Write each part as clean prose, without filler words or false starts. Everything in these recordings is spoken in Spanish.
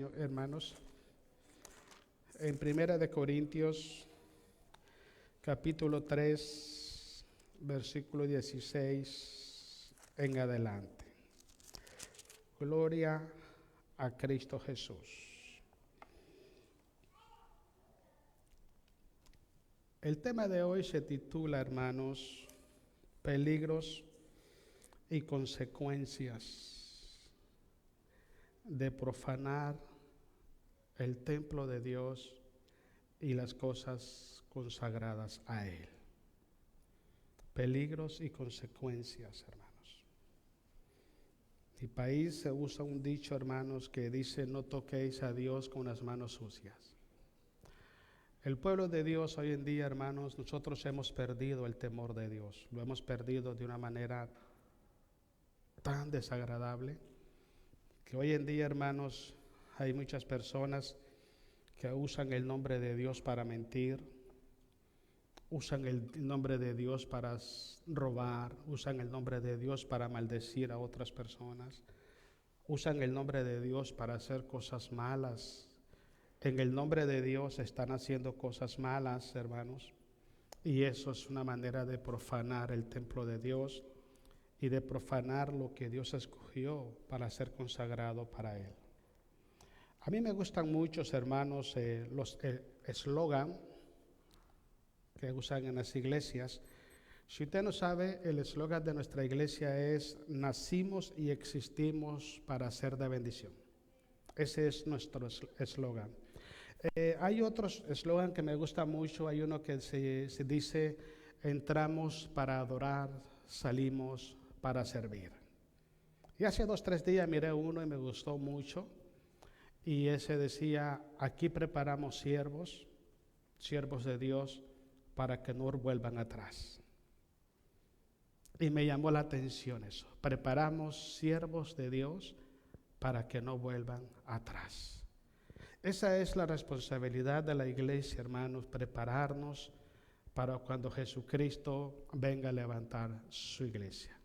Señor, hermanos. En Primera de Corintios, capítulo 3, versículo 16 en adelante. Gloria a Cristo Jesús. El tema de hoy se titula, hermanos, peligros y consecuencias de profanar el templo de Dios y las cosas consagradas a Él. Peligros y consecuencias, hermanos. En mi país se usa un dicho, hermanos, que dice: no toquéis a Dios con las manos sucias. El pueblo de Dios hoy en día, hermanos, nosotros hemos perdido el temor de Dios. Lo hemos perdido de una manera tan desagradable que hoy en día, hermanos, hay muchas personas que usan el nombre de Dios para mentir, usan el nombre de Dios para robar, usan el nombre de Dios para maldecir a otras personas, usan el nombre de Dios para hacer cosas malas. En el nombre de Dios están haciendo cosas malas, hermanos, y eso es una manera de profanar el templo de Dios y de profanar lo que Dios escogió para ser consagrado para Él. A mí me gustan muchos, hermanos, los eslogan que usan en las iglesias. Si usted no sabe, el eslogan de nuestra iglesia es: nacimos y existimos para ser de bendición. Ese es nuestro eslogan. Hay otros eslogan que me gustan mucho. Hay uno que se dice: entramos para adorar, salimos para servir. Y hace 2 o 3 días miré uno y me gustó mucho. Y ese decía: aquí preparamos siervos de Dios para que no vuelvan atrás. Y me llamó la atención eso. Preparamos siervos de Dios para que no vuelvan atrás. Esa es la responsabilidad de la iglesia, hermanos, prepararnos para cuando Jesucristo venga a levantar su iglesia.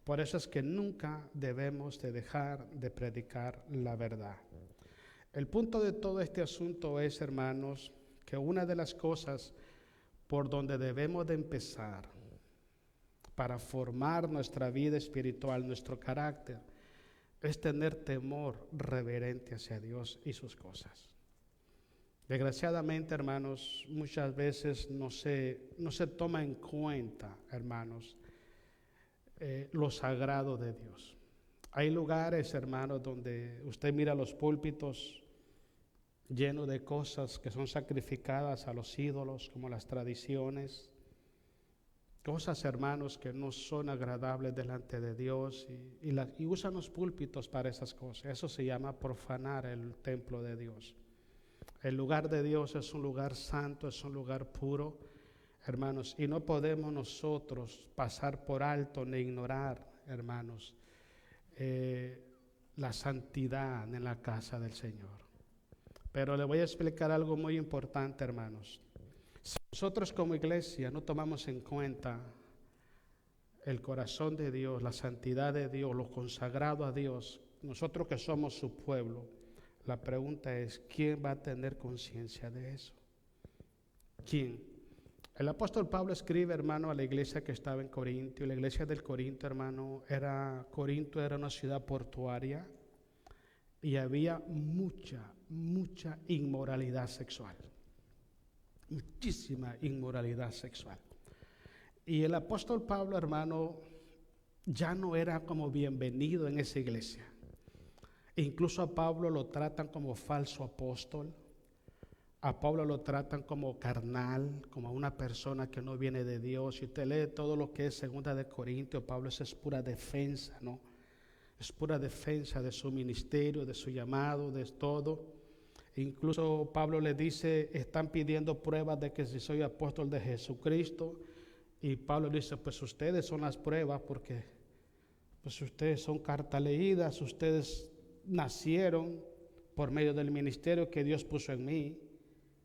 Por eso es que nunca debemos de dejar de predicar la verdad. El punto de todo este asunto es, hermanos, que una de las cosas por donde debemos de empezar para formar nuestra vida espiritual, nuestro carácter, es tener temor reverente hacia Dios y sus cosas. Desgraciadamente, hermanos, muchas veces no se toma en cuenta, hermanos, lo sagrado de Dios. Hay lugares, hermanos, donde usted mira los púlpitos llenos de cosas que son sacrificadas a los ídolos, como las tradiciones, cosas, hermanos, que no son agradables delante de Dios, y usan los púlpitos para esas cosas. Eso se llama profanar el templo de Dios. El lugar de Dios es un lugar santo, es un lugar puro, hermanos, y no podemos nosotros pasar por alto ni ignorar, hermanos, la santidad en la casa del Señor. Pero le voy a explicar algo muy importante, hermanos. Si nosotros como iglesia no tomamos en cuenta el corazón de Dios, la santidad de Dios, lo consagrado a Dios, nosotros que somos su pueblo, la pregunta es: ¿quién va a tener conciencia de eso? ¿Quién? El apóstol Pablo escribe, hermano, a la iglesia que estaba en Corinto. La iglesia del Corinto, hermano, Corinto era una ciudad portuaria y había mucha inmoralidad sexual. Muchísima inmoralidad sexual. Y el apóstol Pablo, hermano, ya no era como bienvenido en esa iglesia. Incluso a Pablo lo tratan como falso apóstol. A Pablo lo tratan como carnal, como una persona que no viene de Dios. Si usted lee todo lo que es 2 de Corintios, Pablo, eso es pura defensa, ¿no? Es pura defensa de su ministerio, de su llamado, de todo. Incluso Pablo le dice: están pidiendo pruebas de que si soy apóstol de Jesucristo. Y Pablo dice: pues ustedes son las pruebas, porque pues ustedes son cartas leídas, ustedes nacieron por medio del ministerio que Dios puso en mí.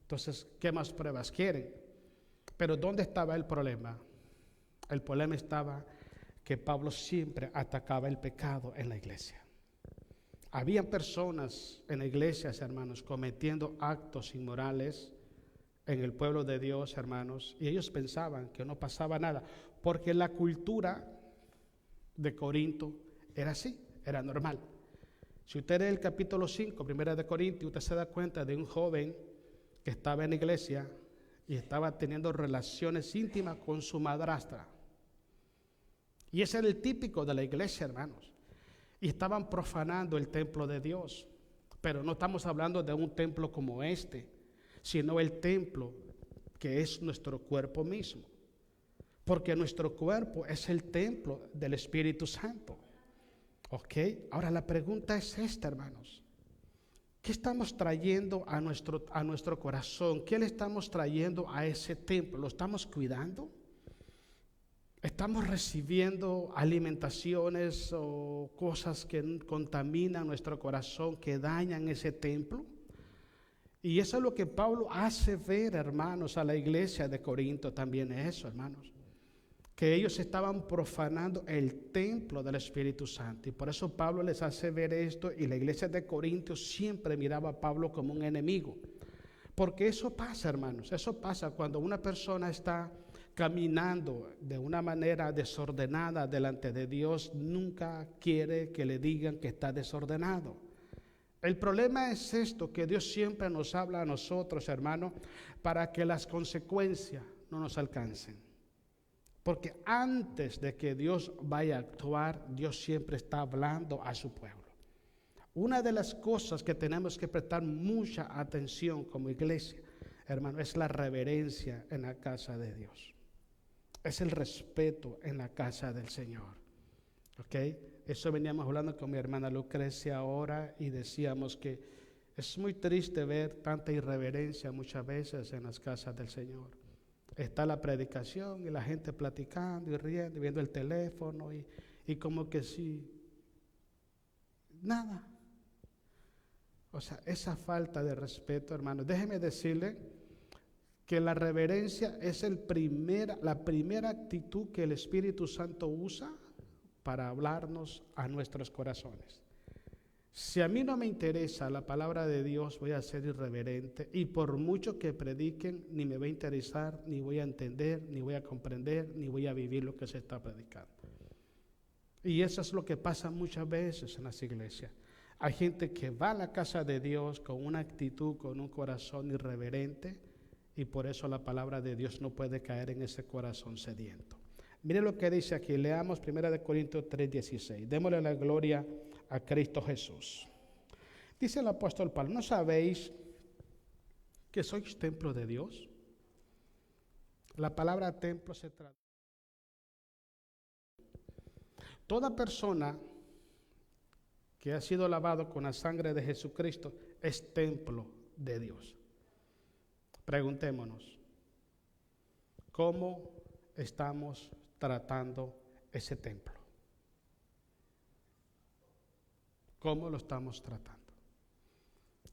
Entonces, ¿qué más pruebas quieren? Pero ¿dónde estaba el problema? El problema estaba que Pablo siempre atacaba el pecado en la iglesia. Había personas en iglesias, hermanos, cometiendo actos inmorales en el pueblo de Dios, hermanos, y ellos pensaban que no pasaba nada, porque la cultura de Corinto era así, era normal. Si usted lee el capítulo 5, primera de Corintios, usted se da cuenta de un joven que estaba en la iglesia y estaba teniendo relaciones íntimas con su madrastra. Y ese era el típico de la iglesia, hermanos. Y estaban profanando el templo de Dios. Pero no estamos hablando de un templo como este, sino el templo que es nuestro cuerpo mismo. Porque nuestro cuerpo es el templo del Espíritu Santo. ¿Ok? Ahora la pregunta es esta, hermanos. ¿Qué estamos trayendo a nuestro corazón? ¿Qué le estamos trayendo a ese templo? ¿Lo estamos cuidando? ¿Estamos recibiendo alimentaciones o cosas que contaminan nuestro corazón, que dañan ese templo? Y eso es lo que Pablo hace ver, hermanos, a la iglesia de Corinto también eso, hermanos. Que ellos estaban profanando el templo del Espíritu Santo. Y por eso Pablo les hace ver esto, y la iglesia de Corinto siempre miraba a Pablo como un enemigo. Porque eso pasa, hermanos, eso pasa cuando una persona está caminando de una manera desordenada delante de Dios, nunca quiere que le digan que está desordenado. El problema es esto, que Dios siempre nos habla a nosotros, hermanos, para que las consecuencias no nos alcancen. Porque antes de que Dios vaya a actuar, Dios siempre está hablando a su pueblo. Una de las cosas que tenemos que prestar mucha atención como iglesia, hermano, es la reverencia en la casa de Dios. Es el respeto en la casa del Señor. ¿Ok? Eso veníamos hablando con mi hermana Lucrecia ahora y decíamos que es muy triste ver tanta irreverencia muchas veces en las casas del Señor. Está la predicación y la gente platicando y riendo y viendo el teléfono y como que sí, nada. O sea, esa falta de respeto, hermano. Déjeme decirle que la reverencia es la primera actitud que el Espíritu Santo usa para hablarnos a nuestros corazones. Si a mí no me interesa la palabra de Dios, voy a ser irreverente, y por mucho que prediquen, ni me va a interesar, ni voy a entender, ni voy a comprender, ni voy a vivir lo que se está predicando. Y eso es lo que pasa muchas veces en las iglesias. Hay gente que va a la casa de Dios con una actitud, con un corazón irreverente, y por eso la palabra de Dios no puede caer en ese corazón sediento. Mire lo que dice aquí, leamos 1 Corintios 3:16. Démosle la gloria a Cristo Jesús. Dice el apóstol Pablo, ¿no sabéis que sois templo de Dios? La palabra templo se trata. Toda persona que ha sido lavado con la sangre de Jesucristo es templo de Dios. Preguntémonos, ¿cómo estamos tratando ese templo? ¿Cómo lo estamos tratando?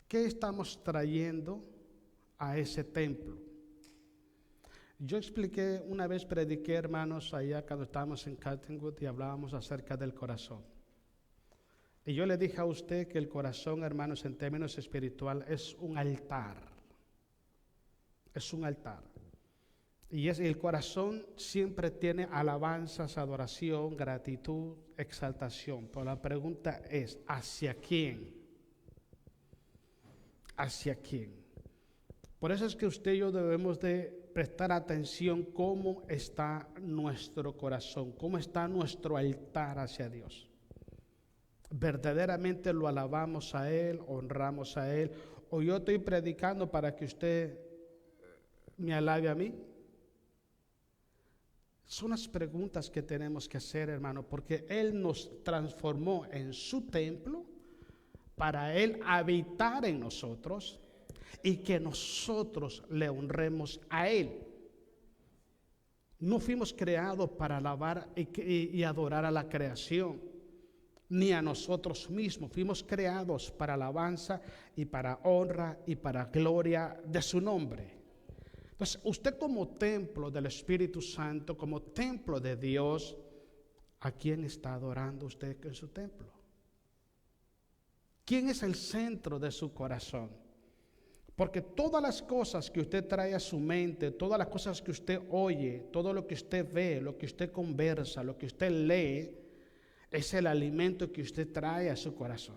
¿Qué estamos trayendo a ese templo? Yo expliqué, una vez prediqué, hermanos, allá cuando estábamos en Cottonwood y hablábamos acerca del corazón. Y yo le dije a usted que el corazón, hermanos, en términos espirituales, es un altar. Es un altar. Y el corazón siempre tiene alabanzas, adoración, gratitud, exaltación. Pero la pregunta es, ¿hacia quién? ¿Hacia quién? Por eso es que usted y yo debemos de prestar atención cómo está nuestro corazón, cómo está nuestro altar hacia Dios. ¿Verdaderamente lo alabamos a Él, honramos a Él? ¿O yo estoy predicando para que usted me alabe a mí? Son las preguntas que tenemos que hacer, hermano, porque Él nos transformó en su templo para Él habitar en nosotros y que nosotros le honremos a Él. No fuimos creados para alabar y adorar a la creación, ni a nosotros mismos. Fuimos creados para alabanza y para honra y para gloria de su nombre. Entonces, usted como templo del Espíritu Santo, como templo de Dios, ¿a quién está adorando usted en su templo? ¿Quién es el centro de su corazón? Porque todas las cosas que usted trae a su mente, todas las cosas que usted oye, todo lo que usted ve, lo que usted conversa, lo que usted lee, es el alimento que usted trae a su corazón.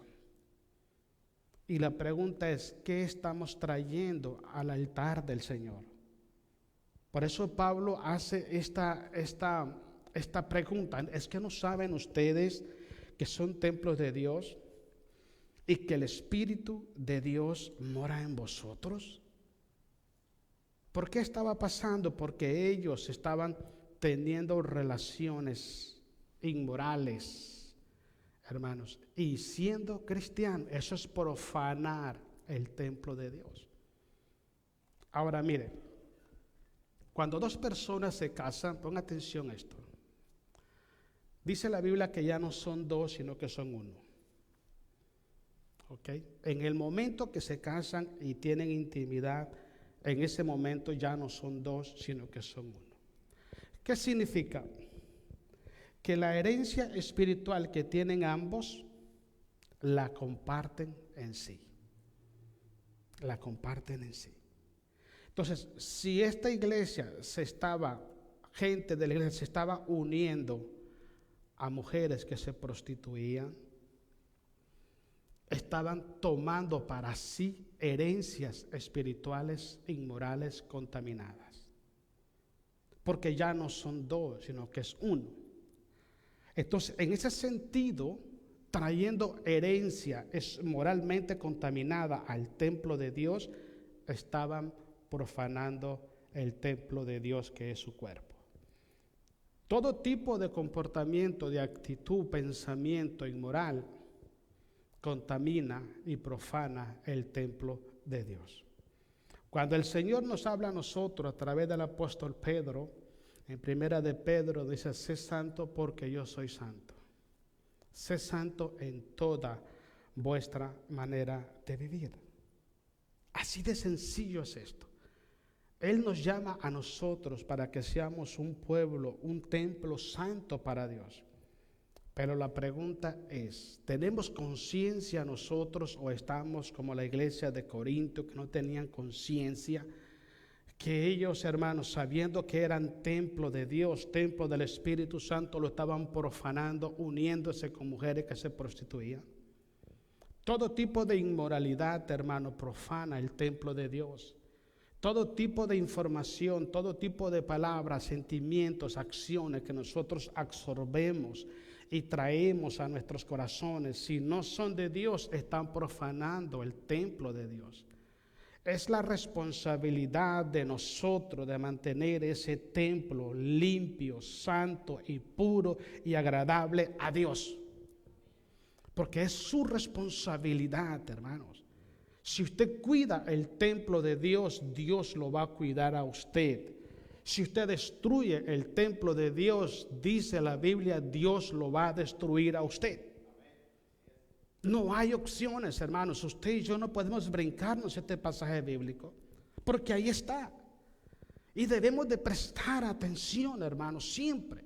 Y la pregunta es, ¿qué estamos trayendo al altar del Señor? Por eso Pablo hace esta pregunta. ¿Es que no saben ustedes que son templos de Dios y que el Espíritu de Dios mora en vosotros? ¿Por qué estaba pasando? Porque ellos estaban teniendo relaciones inmorales, hermanos, y siendo cristianos. Eso es profanar el templo de Dios. Ahora mire, cuando dos personas se casan, ponga atención a esto. Dice la Biblia que ya no son dos, sino que son uno. ¿Ok? En el momento que se casan y tienen intimidad, en ese momento ya no son dos, sino que son uno. ¿Qué significa? Que la herencia espiritual que tienen ambos, la comparten en sí. La comparten en sí. Entonces, si esta iglesia gente de la iglesia se estaba uniendo a mujeres que se prostituían, estaban tomando para sí herencias espirituales inmorales contaminadas. Porque ya no son dos, sino que es uno. Entonces, en ese sentido, trayendo herencia es moralmente contaminada al templo de Dios, estaban profanando el templo de Dios, que es su cuerpo. Todo tipo de comportamiento, de actitud, pensamiento inmoral contamina y profana el templo de Dios. Cuando el Señor nos habla a nosotros a través del apóstol Pedro, en primera de Pedro dice: sé santo porque yo soy santo. Sé santo en toda vuestra manera de vivir. Así de sencillo es esto. Él nos llama a nosotros para que seamos un pueblo, un templo santo para Dios. Pero la pregunta es, ¿tenemos conciencia nosotros o estamos como la iglesia de Corinto, que no tenían conciencia? Que ellos, hermanos, sabiendo que eran templo de Dios, templo del Espíritu Santo, lo estaban profanando, uniéndose con mujeres que se prostituían. Todo tipo de inmoralidad, hermano, profana el templo de Dios. Todo tipo de información, todo tipo de palabras, sentimientos, acciones que nosotros absorbemos y traemos a nuestros corazones, si no son de Dios, están profanando el templo de Dios. Es la responsabilidad de nosotros de mantener ese templo limpio, santo y puro y agradable a Dios. Porque es su responsabilidad, hermanos. Si usted cuida el templo de Dios, Dios lo va a cuidar a usted. Si usted destruye el templo de Dios, dice la Biblia, Dios lo va a destruir a usted. No hay opciones, hermanos. Usted y yo no podemos brincarnos este pasaje bíblico, porque ahí está. Y debemos de prestar atención, hermanos, siempre.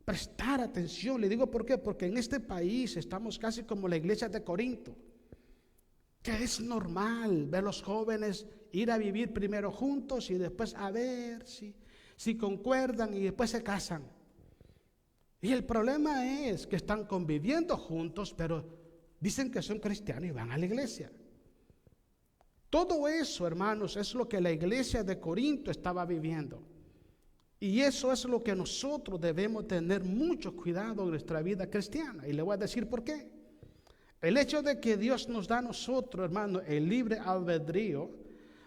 Prestar atención. Le digo por qué, porque en este país estamos casi como la iglesia de Corinto, que es normal ver los jóvenes ir a vivir primero juntos y después a ver si concuerdan y después se casan. Y el problema es que están conviviendo juntos, pero dicen que son cristianos y van a la iglesia. Todo eso, hermanos, es lo que la iglesia de Corinto estaba viviendo. Y eso es lo que nosotros debemos tener mucho cuidado en nuestra vida cristiana. Y le voy a decir por qué. El hecho de que Dios nos da a nosotros, hermano, el libre albedrío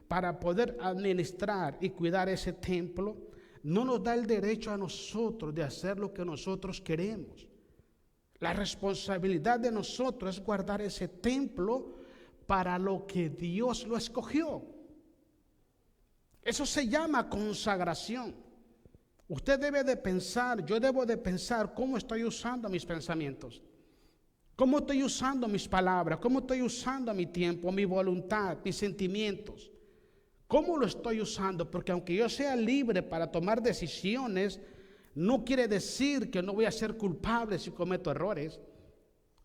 para poder administrar y cuidar ese templo, no nos da el derecho a nosotros de hacer lo que nosotros queremos. La responsabilidad de nosotros es guardar ese templo para lo que Dios lo escogió. Eso se llama consagración. Usted debe de pensar, yo debo de pensar cómo estoy usando mis pensamientos. ¿Cómo estoy usando mis palabras? ¿Cómo estoy usando mi tiempo, mi voluntad, mis sentimientos? ¿Cómo lo estoy usando? Porque aunque yo sea libre para tomar decisiones, no quiere decir que no voy a ser culpable si cometo errores.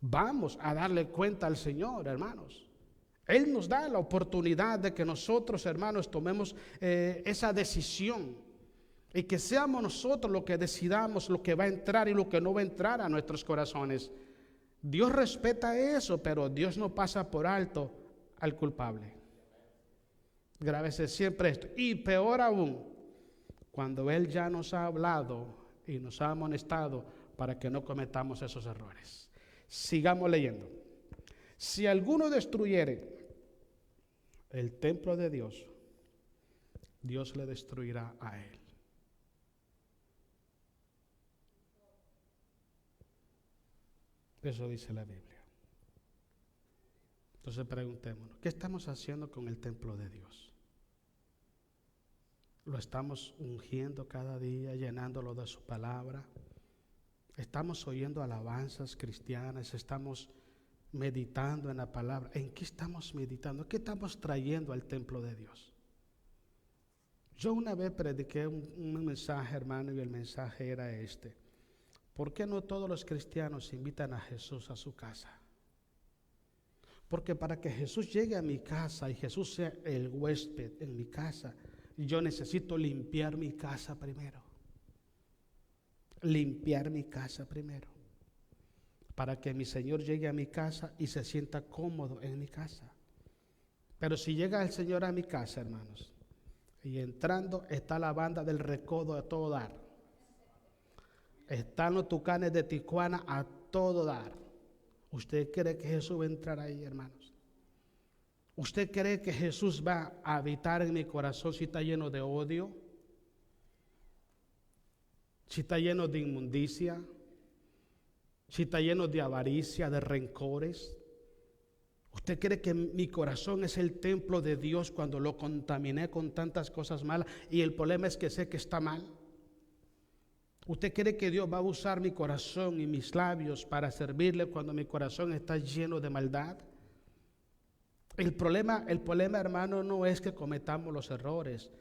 Vamos a darle cuenta al Señor, hermanos. Él nos da la oportunidad de que nosotros, hermanos, tomemos esa decisión y que seamos nosotros los que decidamos lo que va a entrar y lo que no va a entrar a nuestros corazones. Dios respeta eso, pero Dios no pasa por alto al culpable. Grábese siempre esto. Y peor aún, cuando Él ya nos ha hablado y nos ha amonestado para que no cometamos esos errores. Sigamos leyendo. Si alguno destruyere el templo de Dios, Dios le destruirá a él. Eso dice la Biblia. Entonces preguntémonos, ¿qué estamos haciendo con el templo de Dios? ¿Lo estamos ungiendo cada día, llenándolo de su palabra? ¿Estamos oyendo alabanzas cristianas? ¿Estamos meditando en la palabra? ¿En qué estamos meditando? ¿Qué estamos trayendo al templo de Dios? Yo una vez prediqué un mensaje, hermano, y el mensaje era este: ¿por qué no todos los cristianos invitan a Jesús a su casa? Porque para que Jesús llegue a mi casa y Jesús sea el huésped en mi casa, yo necesito limpiar mi casa primero. Limpiar mi casa primero. Para que mi Señor llegue a mi casa y se sienta cómodo en mi casa. Pero si llega el Señor a mi casa, hermanos, y entrando está la banda del Recodo a todo dar. Están los Tucanes de Tijuana a todo dar. ¿Usted cree que Jesús va a entrar ahí, hermanos? ¿Usted cree que Jesús va a habitar en mi corazón si está lleno de odio? Si está lleno de inmundicia, si está lleno de avaricia, de rencores. ¿Usted cree que mi corazón es el templo de Dios cuando lo contaminé con tantas cosas malas y el problema es que sé que está mal? ¿Usted cree que Dios va a usar mi corazón y mis labios para servirle cuando mi corazón está lleno de maldad? El problema, hermano, no es que cometamos los errores.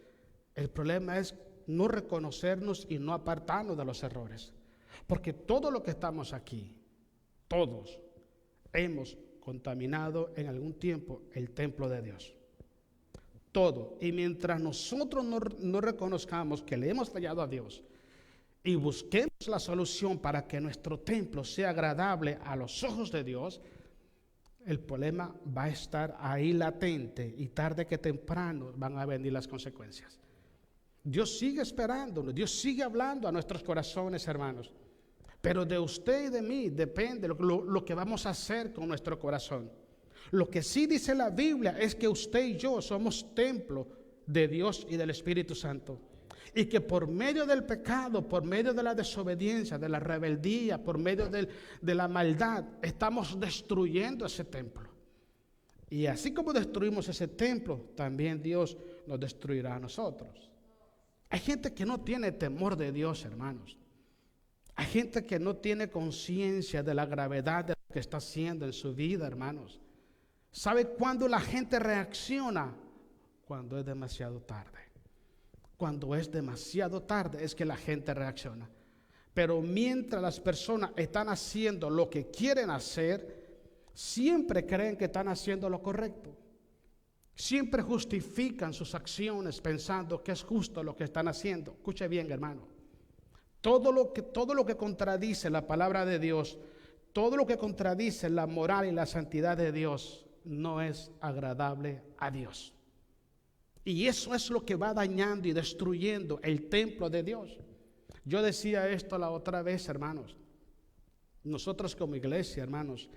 El problema es no reconocernos y no apartarnos de los errores. Porque todo lo que estamos aquí, todos hemos contaminado en algún tiempo el templo de Dios. Todo. Y mientras nosotros no reconozcamos que le hemos fallado a Dios y busquemos la solución para que nuestro templo sea agradable a los ojos de Dios, el problema va a estar ahí latente y tarde que temprano van a venir las consecuencias. Dios sigue esperándonos, Dios sigue hablando a nuestros corazones, hermanos. Pero de usted y de mí depende lo que vamos a hacer con nuestro corazón. Lo que sí dice la Biblia es que usted y yo somos templo de Dios y del Espíritu Santo. Y que por medio del pecado, por medio de la desobediencia, de la rebeldía, por medio de la maldad, estamos destruyendo ese templo. Y así como destruimos ese templo, también Dios nos destruirá a nosotros. Hay gente que no tiene temor de Dios, hermanos. Hay gente que no tiene conciencia de la gravedad de lo que está haciendo en su vida, hermanos. ¿Sabe cuándo la gente reacciona? Cuando es demasiado tarde. Cuando es demasiado tarde es que la gente reacciona. Pero mientras las personas están haciendo lo que quieren hacer, siempre creen que están haciendo lo correcto. Siempre justifican sus acciones pensando que es justo lo que están haciendo. Escuche bien, hermano. Todo lo que contradice la palabra de Dios, todo lo que contradice la moral y la santidad de Dios, no es agradable a Dios. Y eso es lo que va dañando y destruyendo el templo de Dios. Yo decía esto la otra vez, hermanos. Nosotros como iglesia, hermanos,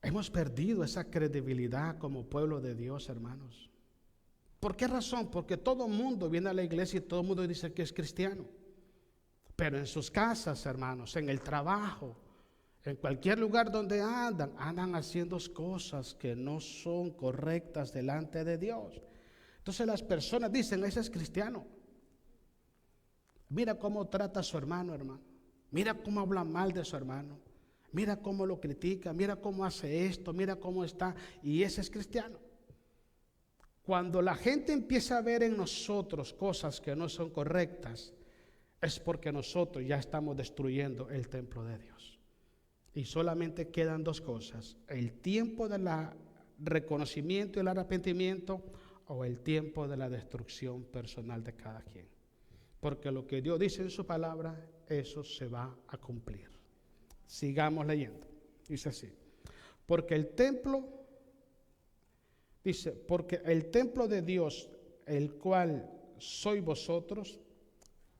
hemos perdido esa credibilidad como pueblo de Dios, hermanos. ¿Por qué razón? Porque todo el mundo viene a la iglesia y todo el mundo dice que es cristiano. Pero en sus casas, hermanos, en el trabajo, en cualquier lugar donde andan haciendo cosas que no son correctas delante de Dios. Entonces las personas dicen, ese es cristiano. Mira cómo trata a su hermano. Mira cómo habla mal de su hermano. Mira cómo lo critica, mira cómo hace esto, mira cómo está. Y ese es cristiano. Cuando la gente empieza a ver en nosotros cosas que no son correctas, es porque nosotros ya estamos destruyendo el templo de Dios. Y solamente quedan dos cosas: el tiempo del reconocimiento y el arrepentimiento, o el tiempo de la destrucción personal de cada quien. Porque lo que Dios dice en su palabra, eso se va a cumplir. Sigamos leyendo. Dice así: porque el templo de Dios, el cual sois vosotros,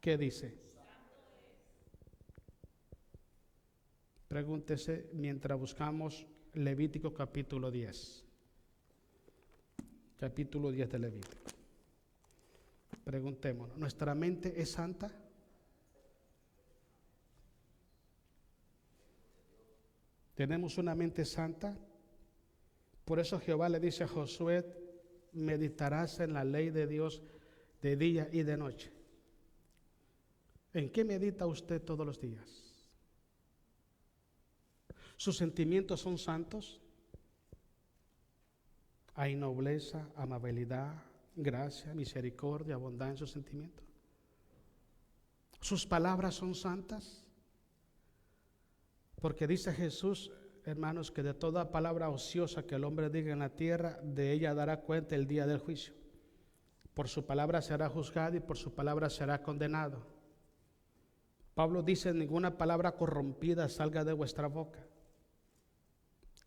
¿qué dice? Pregúntese mientras buscamos Levítico capítulo 10. Capítulo 10 de Levítico. Preguntémonos, ¿nuestra mente es santa? ¿Tenemos una mente santa? Por eso Jehová le dice a Josué: meditarás en la ley de Dios de día y de noche. ¿En qué medita usted todos los días? ¿Sus sentimientos son santos? ¿Hay nobleza, amabilidad, gracia, misericordia, bondad en sus sentimientos? ¿Sus palabras son santas? Porque dice Jesús, hermanos, que de toda palabra ociosa que el hombre diga en la tierra, de ella dará cuenta el día del juicio. Por su palabra será juzgado y por su palabra será condenado. Pablo dice: ninguna palabra corrompida salga de vuestra boca.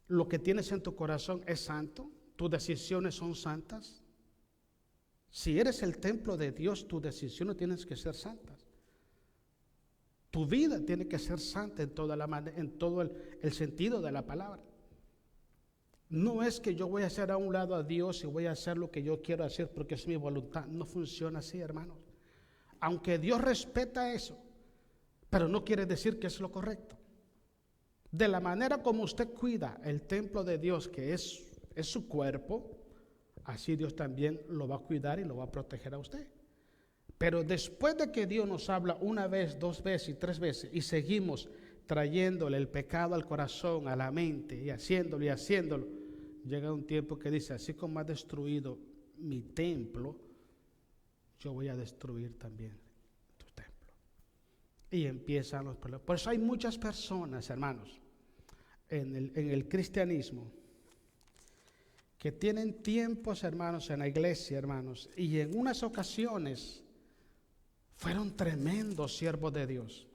Lo que tienes en tu corazón es santo. ¿Tus decisiones son santas? Si eres el templo de Dios, tus decisiones tienen que ser santas. Tu vida tiene que ser santa en todo el sentido de la palabra. No es que yo voy a hacer a un lado a Dios y voy a hacer lo que yo quiero hacer porque es mi voluntad. No funciona así, hermanos. Aunque Dios respeta eso, pero no quiere decir que es lo correcto. De la manera como usted cuida el templo de Dios, que es su cuerpo, así Dios también lo va a cuidar y lo va a proteger a usted. Pero después de que Dios nos habla una vez, dos veces y tres veces, y seguimos trayéndole el pecado al corazón, a la mente, y haciéndolo, llega un tiempo que dice: así como ha destruido mi templo, yo voy a destruir también tu templo. Y empiezan los problemas. Por eso hay muchas personas, hermanos, en el cristianismo, que tienen tiempos, hermanos, en la iglesia, hermanos, y en unas ocasiones fueron tremendos siervos de Dios.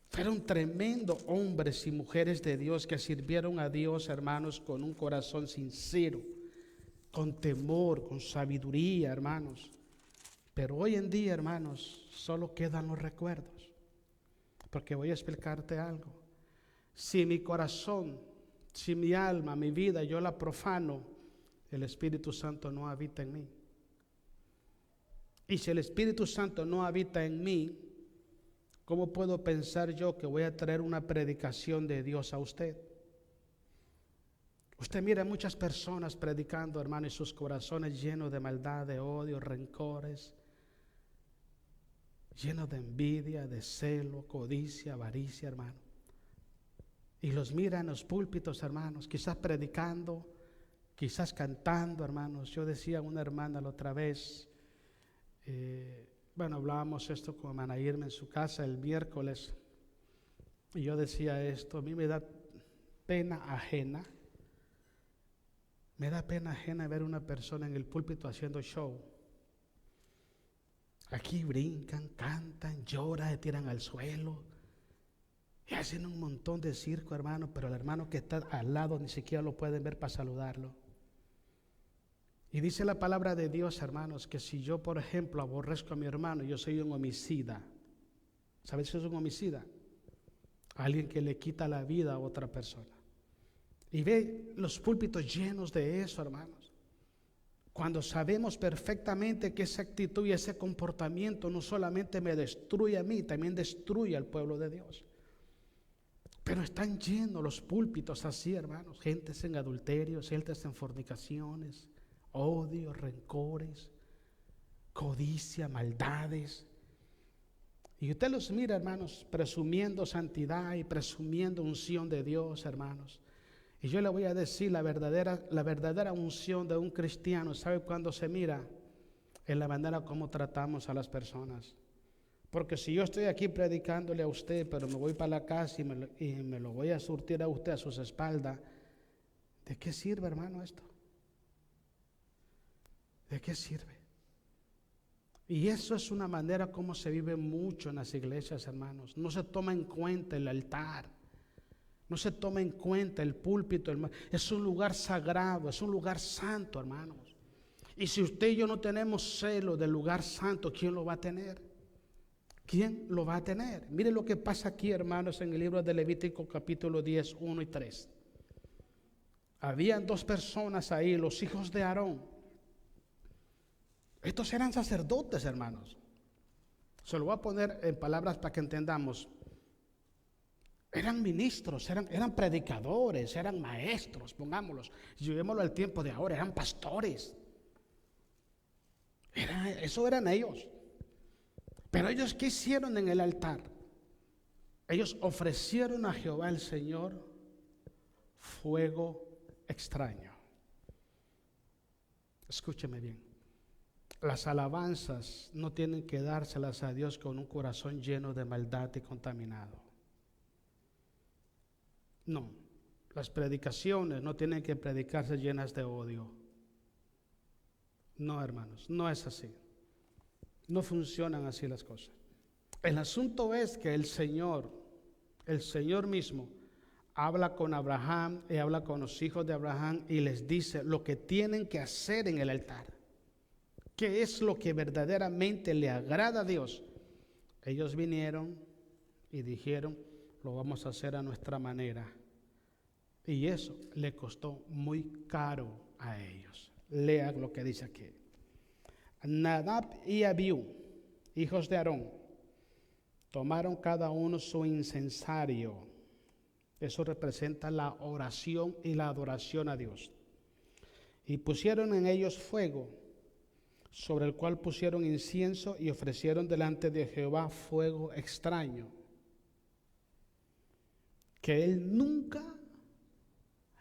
Fueron tremendos hombres y mujeres de Dios que sirvieron a Dios, hermanos, con un corazón sincero, con temor, con sabiduría, hermanos. Pero hoy en día, hermanos, solo quedan los recuerdos. Porque voy a explicarte algo. Si mi corazón, si mi alma, mi vida, yo la profano, el Espíritu Santo no habita en mí. Y si el Espíritu Santo no habita en mí, ¿cómo puedo pensar yo que voy a traer una predicación de Dios a usted? Usted mira muchas personas predicando, hermano, y sus corazones llenos de maldad, de odio, rencores, llenos de envidia, de celo, codicia, avaricia, hermano. Y los mira en los púlpitos, hermanos, quizás predicando, quizás cantando, hermanos. Yo decía a una hermana la otra vez, hablábamos esto con hermana Irma en su casa el miércoles, y yo decía esto: a mí me da pena ajena, ver una persona en el púlpito haciendo show. Aquí brincan, cantan, lloran, se tiran al suelo y hacen un montón de circo, hermano, pero el hermano que está al lado ni siquiera lo pueden ver para saludarlo. Y dice la palabra de Dios, hermanos, que si yo, por ejemplo, aborrezco a mi hermano, yo soy un homicida. ¿Sabes qué es un homicida? Alguien que le quita la vida a otra persona. Y ve los púlpitos llenos de eso, hermanos. Cuando sabemos perfectamente que esa actitud y ese comportamiento no solamente me destruye a mí, también destruye al pueblo de Dios. Pero están llenos los púlpitos así, hermanos. Gentes en adulterios, gentes en fornicaciones, odio, rencores, codicia, maldades. Y usted los mira, hermanos, presumiendo santidad y presumiendo unción de Dios, hermanos. Y yo le voy a decir la verdadera unción de un cristiano. ¿Sabe cuándo se mira? En la manera como tratamos a las personas. Porque si yo estoy aquí predicándole a usted, pero me voy para la casa y me lo voy a surtir a usted a sus espaldas, ¿de qué sirve, hermano, esto? ¿De qué sirve? Y eso es una manera como se vive mucho en las iglesias, hermanos. No se toma en cuenta el altar. No se toma en cuenta el púlpito. Es un lugar sagrado, es un lugar santo, hermanos. Y si usted y yo no tenemos celo del lugar santo, ¿quién lo va a tener? ¿Quién lo va a tener? Mire lo que pasa aquí, hermanos, en el libro de Levítico capítulo 10, 1 y 3. Habían dos personas ahí, los hijos de Aarón. Estos eran sacerdotes, hermanos. Se lo voy a poner en palabras para que entendamos. Eran ministros, eran predicadores, eran maestros, pongámoslos. Llevémoslo al tiempo de ahora, eran pastores. Eso eran ellos. Pero ellos, ¿qué hicieron en el altar? Ellos ofrecieron a Jehová el Señor fuego extraño. Escúcheme bien. Las alabanzas no tienen que dárselas a Dios con un corazón lleno de maldad y contaminado. No, las predicaciones no tienen que predicarse llenas de odio. No, hermanos, no es así. No funcionan así las cosas. El asunto es que el Señor mismo, habla con Abraham y habla con los hijos de Abraham y les dice lo que tienen que hacer en el altar. ¿Qué es lo que verdaderamente le agrada a Dios? Ellos vinieron y dijeron, lo vamos a hacer a nuestra manera. Y eso le costó muy caro a ellos. Lea lo que dice aquí. Nadab y Abiú, hijos de Aarón, tomaron cada uno su incensario. Eso representa la oración y la adoración a Dios. Y pusieron en ellos fuego, sobre el cual pusieron incienso y ofrecieron delante de Jehová fuego extraño, que él nunca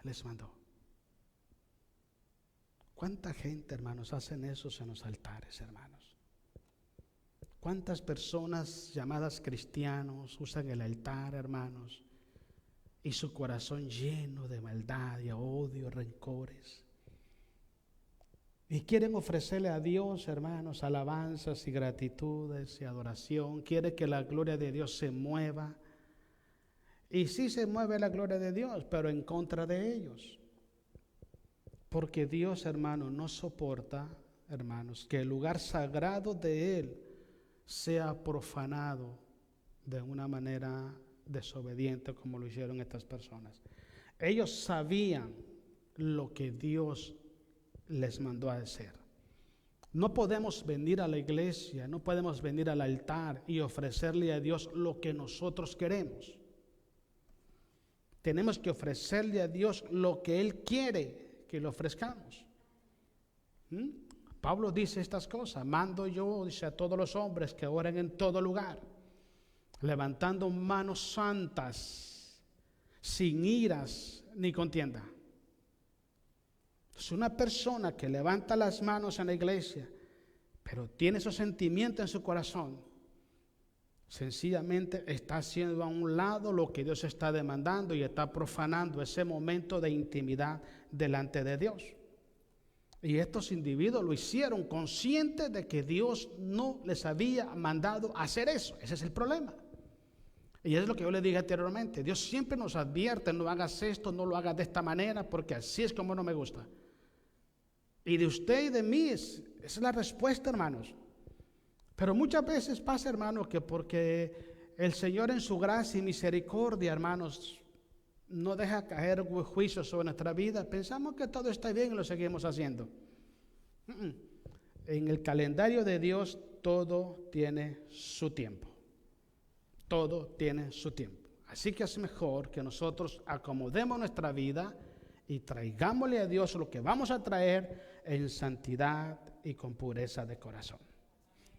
les mandó. ¿Cuánta gente, hermanos, hacen eso en los altares, hermanos? ¿Cuántas personas llamadas cristianos usan el altar, hermanos, y su corazón lleno de maldad y odio, rencores? Y quieren ofrecerle a Dios, hermanos, alabanzas y gratitudes y adoración. Quiere que la gloria de Dios se mueva. Y sí se mueve la gloria de Dios, pero en contra de ellos. Porque Dios, hermano, no soporta, hermanos, que el lugar sagrado de Él sea profanado de una manera desobediente como lo hicieron estas personas. Ellos sabían lo que Dios les mandó a hacer. No podemos venir a la iglesia, no podemos venir al altar y ofrecerle a Dios lo que nosotros queremos. Tenemos que ofrecerle a Dios lo que Él quiere que le ofrezcamos. Pablo dice estas cosas: mando yo, dice, a todos los hombres que oren en todo lugar, levantando manos santas, sin iras ni contienda. Es una persona que levanta las manos en la iglesia, pero tiene esos sentimientos en su corazón, sencillamente está haciendo a un lado lo que Dios está demandando y está profanando ese momento de intimidad delante de Dios. Y estos individuos lo hicieron conscientes de que Dios no les había mandado hacer eso. Ese es el problema. Y es lo que yo le dije anteriormente. Dios siempre nos advierte: no hagas esto, no lo hagas de esta manera, porque así es como no me gusta. Y de usted y de mí esa es la respuesta, hermanos. Pero muchas veces pasa, hermanos, que porque el Señor en su gracia y misericordia, hermanos, no deja caer juicios sobre nuestra vida, pensamos que todo está bien y lo seguimos haciendo. En el calendario de Dios todo tiene su tiempo. Todo tiene su tiempo. Así que es mejor que nosotros acomodemos nuestra vida y traigámosle a Dios lo que vamos a traer en santidad y con pureza de corazón.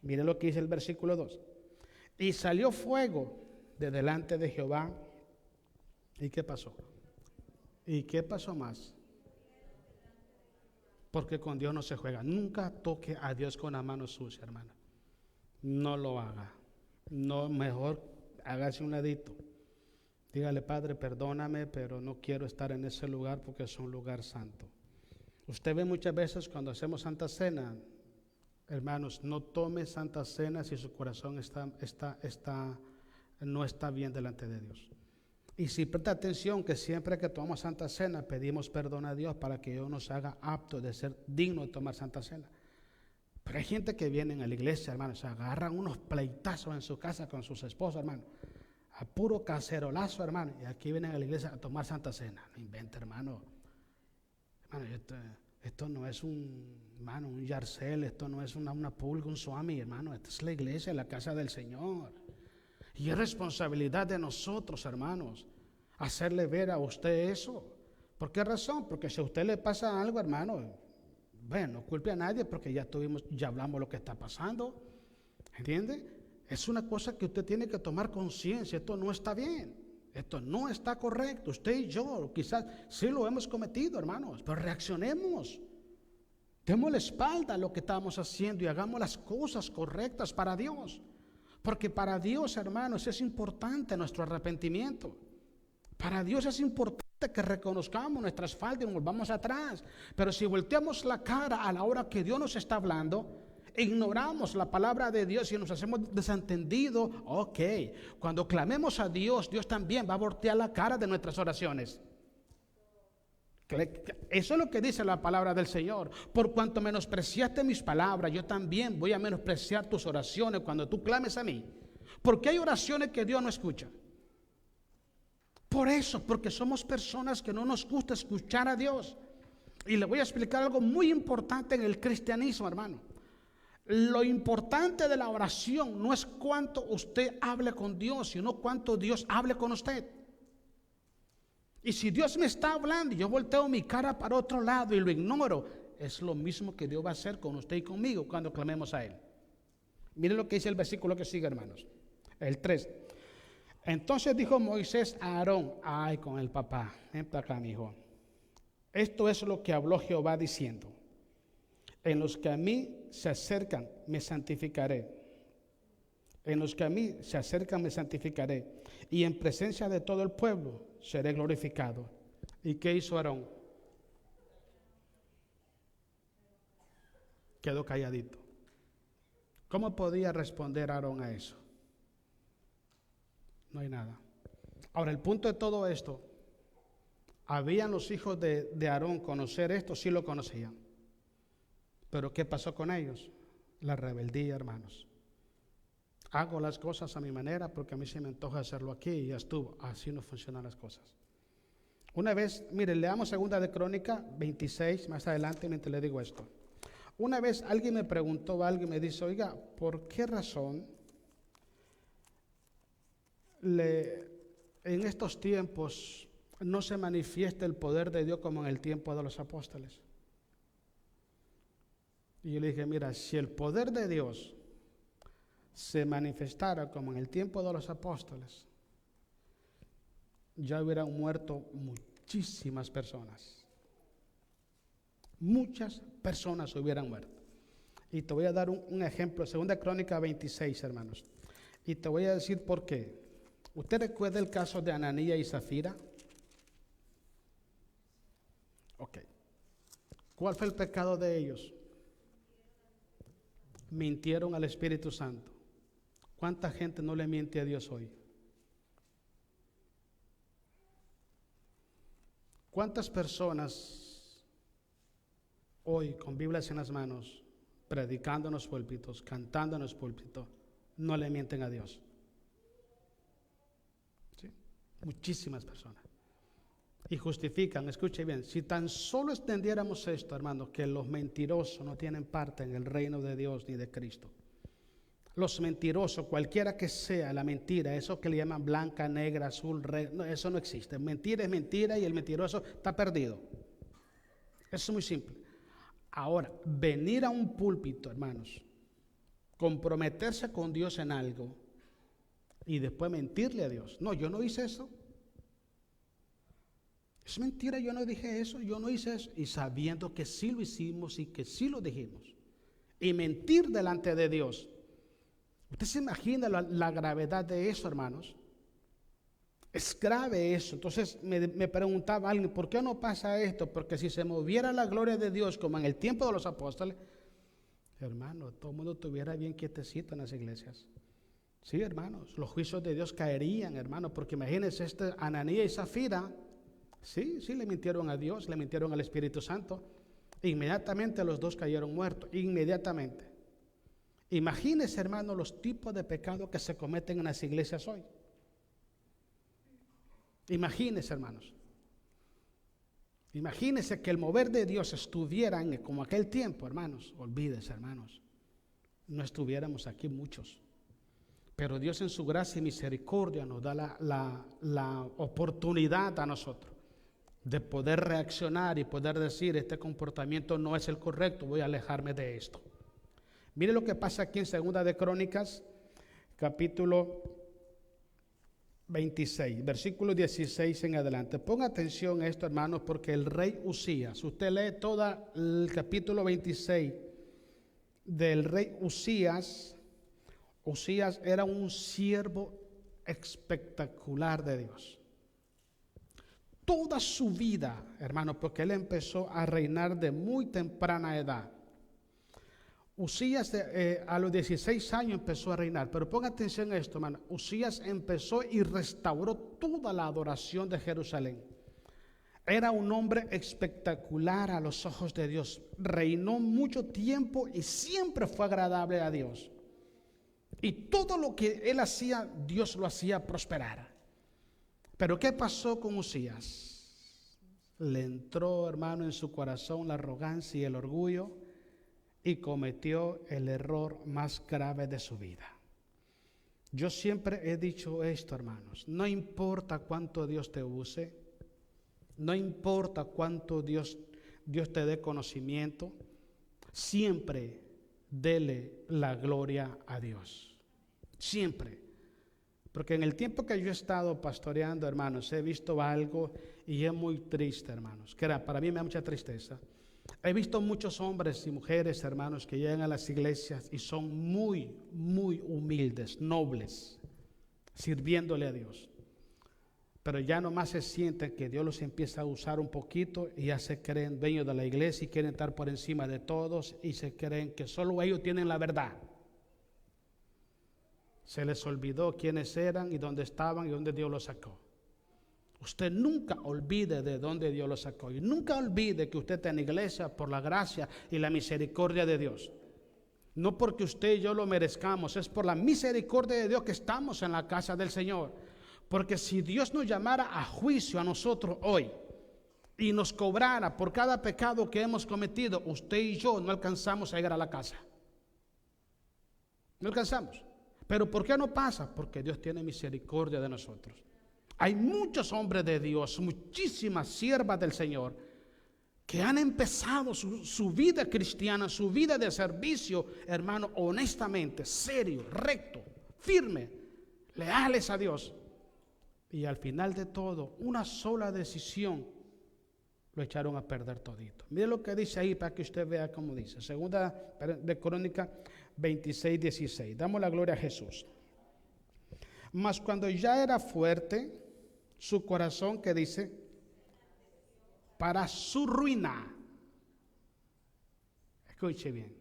Mire lo que dice el versículo 2. Y salió fuego de delante de Jehová. ¿Y qué pasó? ¿Y qué pasó más? Porque con Dios no se juega. Nunca toque a Dios con la mano sucia, hermano. No lo haga. No, mejor hágase un ladito. Dígale, Padre, perdóname, pero no quiero estar en ese lugar porque es un lugar santo. Usted ve muchas veces cuando hacemos Santa Cena, hermanos, no tome Santa Cena si su corazón no está bien delante de Dios. Y si presta atención que siempre que tomamos Santa Cena pedimos perdón a Dios para que Dios nos haga aptos de ser dignos de tomar Santa Cena. Pero hay gente que viene a la iglesia, hermanos, se agarran unos pleitazos en su casa con sus esposas, hermano, a puro cacerolazo, hermano, y aquí vienen a la iglesia a tomar Santa Cena. No inventa, hermano. Hermano, esto no es un yarcel, esto no es una pulga, un swami, hermano. Esta es la iglesia, la casa del Señor. Y es responsabilidad de nosotros, hermanos, hacerle ver a usted eso. ¿Por qué razón? Porque si a usted le pasa algo, hermano, bueno, no culpe a nadie porque ya hablamos lo que está pasando. ¿Entiende? Es una cosa que usted tiene que tomar conciencia. Esto no está bien. Esto no está correcto. Usted y yo quizás sí lo hemos cometido, hermanos, pero reaccionemos. Demos la espalda a lo que estamos haciendo y hagamos las cosas correctas para Dios. Porque para Dios, hermanos, es importante nuestro arrepentimiento. Para Dios es importante que reconozcamos nuestras faltas y nos volvamos atrás. Pero si volteamos la cara a la hora que Dios nos está hablando, ignoramos la palabra de Dios y nos hacemos desentendidos, ok, cuando clamemos a Dios, Dios también va a voltear la cara de nuestras oraciones. Eso es lo que dice la palabra del Señor. Por cuanto menospreciaste mis palabras, yo también voy a menospreciar tus oraciones cuando tú clames a mí. Porque hay oraciones que Dios no escucha. Por eso, porque somos personas que no nos gusta escuchar a Dios. Y le voy a explicar algo muy importante en el cristianismo, hermano. Lo importante de la oración no es cuánto usted hable con Dios, sino cuánto Dios hable con usted. Y si Dios me está hablando y yo volteo mi cara para otro lado y lo ignoro, es lo mismo que Dios va a hacer con usted y conmigo cuando clamemos a Él. Miren lo que dice el versículo que sigue, hermanos. El 3. Entonces dijo Moisés a Aarón, ay, con el papá, ven para acá, mi hijo. Esto es lo que habló Jehová diciendo: en los que a mí se acercan, me santificaré. En los que a mí se acercan, me santificaré. Y en presencia de todo el pueblo seré glorificado. ¿Y qué hizo Aarón? Quedó calladito. ¿Cómo podía responder Aarón a eso? No hay nada. Ahora, el punto de todo esto, ¿habían los hijos de Aarón conocer esto? Sí lo conocían. Pero ¿qué pasó con ellos? La rebeldía, hermanos. Hago las cosas a mi manera porque a mí se me antoja hacerlo aquí y ya estuvo. Así no funcionan las cosas. Una vez, miren, leamos Segunda de Crónica 26, más adelante, mientras le digo esto. Una vez alguien me preguntó algo y me dice, oiga, ¿por qué razón en estos tiempos no se manifiesta el poder de Dios como en el tiempo de los apóstoles? Y yo le dije, mira, si el poder de Dios se manifestara como en el tiempo de los apóstoles, ya hubieran muerto muchísimas personas. Muchas personas hubieran muerto. Y te voy a dar un ejemplo, Segunda Crónica 26, hermanos. Y te voy a decir por qué. ¿Usted recuerda el caso de Ananías y Zafira? Ok. ¿Cuál fue el pecado de ellos? Mintieron al Espíritu Santo. ¿Cuánta gente no le miente a Dios hoy? ¿Cuántas personas hoy con Biblias en las manos, predicando en los púlpitos, cantando en los púlpitos, no le mienten a Dios? ¿Sí? Muchísimas personas. Y justifican, escuche bien, si tan solo entendiéramos esto, hermanos, que los mentirosos no tienen parte en el reino de Dios ni de Cristo. Los mentirosos, cualquiera que sea la mentira, eso que le llaman blanca, negra, azul, red, no, eso no existe. Mentira es mentira y el mentiroso está perdido. Eso es muy simple. Ahora, venir a un púlpito, hermanos, comprometerse con Dios en algo y después mentirle a Dios. No, yo no hice eso. Es mentira, yo no dije eso, yo no hice eso. Y sabiendo que sí lo hicimos y que sí lo dijimos. Y mentir delante de Dios. ¿Usted se imagina la gravedad de eso, hermanos? Es grave eso. Entonces me preguntaba alguien, ¿por qué no pasa esto? Porque si se moviera la gloria de Dios como en el tiempo de los apóstoles, hermano, todo el mundo estuviera bien quietecito en las iglesias. Sí, hermanos, los juicios de Dios caerían, hermanos, porque imagínense Ananías y Zafira, sí, le mintieron a Dios, le mintieron al Espíritu Santo. Inmediatamente los dos cayeron muertos, inmediatamente. Imagínense, hermanos, los tipos de pecados que se cometen en las iglesias hoy. Imagínense, hermanos. Imagínense que el mover de Dios estuviera como aquel tiempo, hermanos. Olvídense, hermanos. No estuviéramos aquí muchos. Pero Dios en su gracia y misericordia nos da la oportunidad a nosotros de poder reaccionar y poder decir, este comportamiento no es el correcto, voy a alejarme de esto. Mire lo que pasa aquí en Segunda de Crónicas, capítulo 26, versículo 16 en adelante. Ponga atención a esto, hermanos, porque el rey Usías, usted lee todo el capítulo 26 del rey Usías. Usías era un siervo espectacular de Dios. Toda su vida, hermano, porque él empezó a reinar de muy temprana edad. Usías a los 16 años empezó a reinar, pero ponga atención a esto, hermano. Usías empezó y restauró toda la adoración de Jerusalén. Era un hombre espectacular a los ojos de Dios. Reinó mucho tiempo y siempre fue agradable a Dios. Y todo lo que él hacía, Dios lo hacía prosperar. Pero ¿qué pasó con Usías? Le entró, hermano, en su corazón la arrogancia y el orgullo y cometió el error más grave de su vida. Yo siempre he dicho esto, hermanos, no importa cuánto Dios te use, no importa cuánto Dios te dé conocimiento, siempre dele la gloria a Dios. Siempre. Porque en el tiempo que yo he estado pastoreando, hermanos, he visto algo y es muy triste, hermanos. Que para mí me da mucha tristeza. He visto muchos hombres y mujeres, hermanos, que llegan a las iglesias y son muy, muy humildes, nobles, sirviéndole a Dios. Pero ya nomás se sienten que Dios los empieza a usar un poquito y ya se creen dueños de la iglesia y quieren estar por encima de todos y se creen que solo ellos tienen la verdad. Se les olvidó quiénes eran y dónde estaban y dónde Dios los sacó. Usted nunca olvide de dónde Dios los sacó. Y nunca olvide que usted está en la iglesia por la gracia y la misericordia de Dios. No porque usted y yo lo merezcamos, es por la misericordia de Dios que estamos en la casa del Señor. Porque si Dios nos llamara a juicio a nosotros hoy y nos cobrara por cada pecado que hemos cometido, usted y yo no alcanzamos a llegar a la casa. No alcanzamos. ¿Pero por qué no pasa? Porque Dios tiene misericordia de nosotros. Hay muchos hombres de Dios, muchísimas siervas del Señor, que han empezado su vida cristiana, su vida de servicio, hermano, honestamente, serio, recto, firme, leales a Dios. Y al final de todo, una sola decisión lo echaron a perder todito. Mire lo que dice ahí para que usted vea cómo dice. Segunda de Crónica 26, 16. Damos la gloria a Jesús. Mas cuando ya era fuerte, su corazón, que dice, para su ruina. Escuche bien.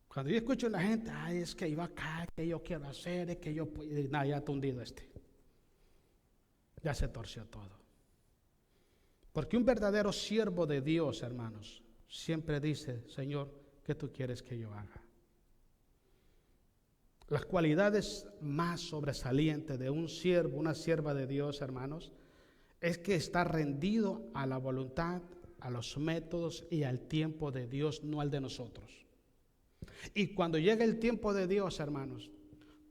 Cuando yo escucho a la gente, ay, es que yo acá, que yo quiero hacer, es que yo, nada, ya está hundido ya se torció todo. Porque un verdadero siervo de Dios, hermanos, siempre dice, Señor, ¿qué tú quieres que yo haga? Las cualidades más sobresalientes de un siervo, una sierva de Dios, hermanos, es que está rendido a la voluntad, a los métodos y al tiempo de Dios, no al de nosotros. Y cuando llega el tiempo de Dios, hermanos,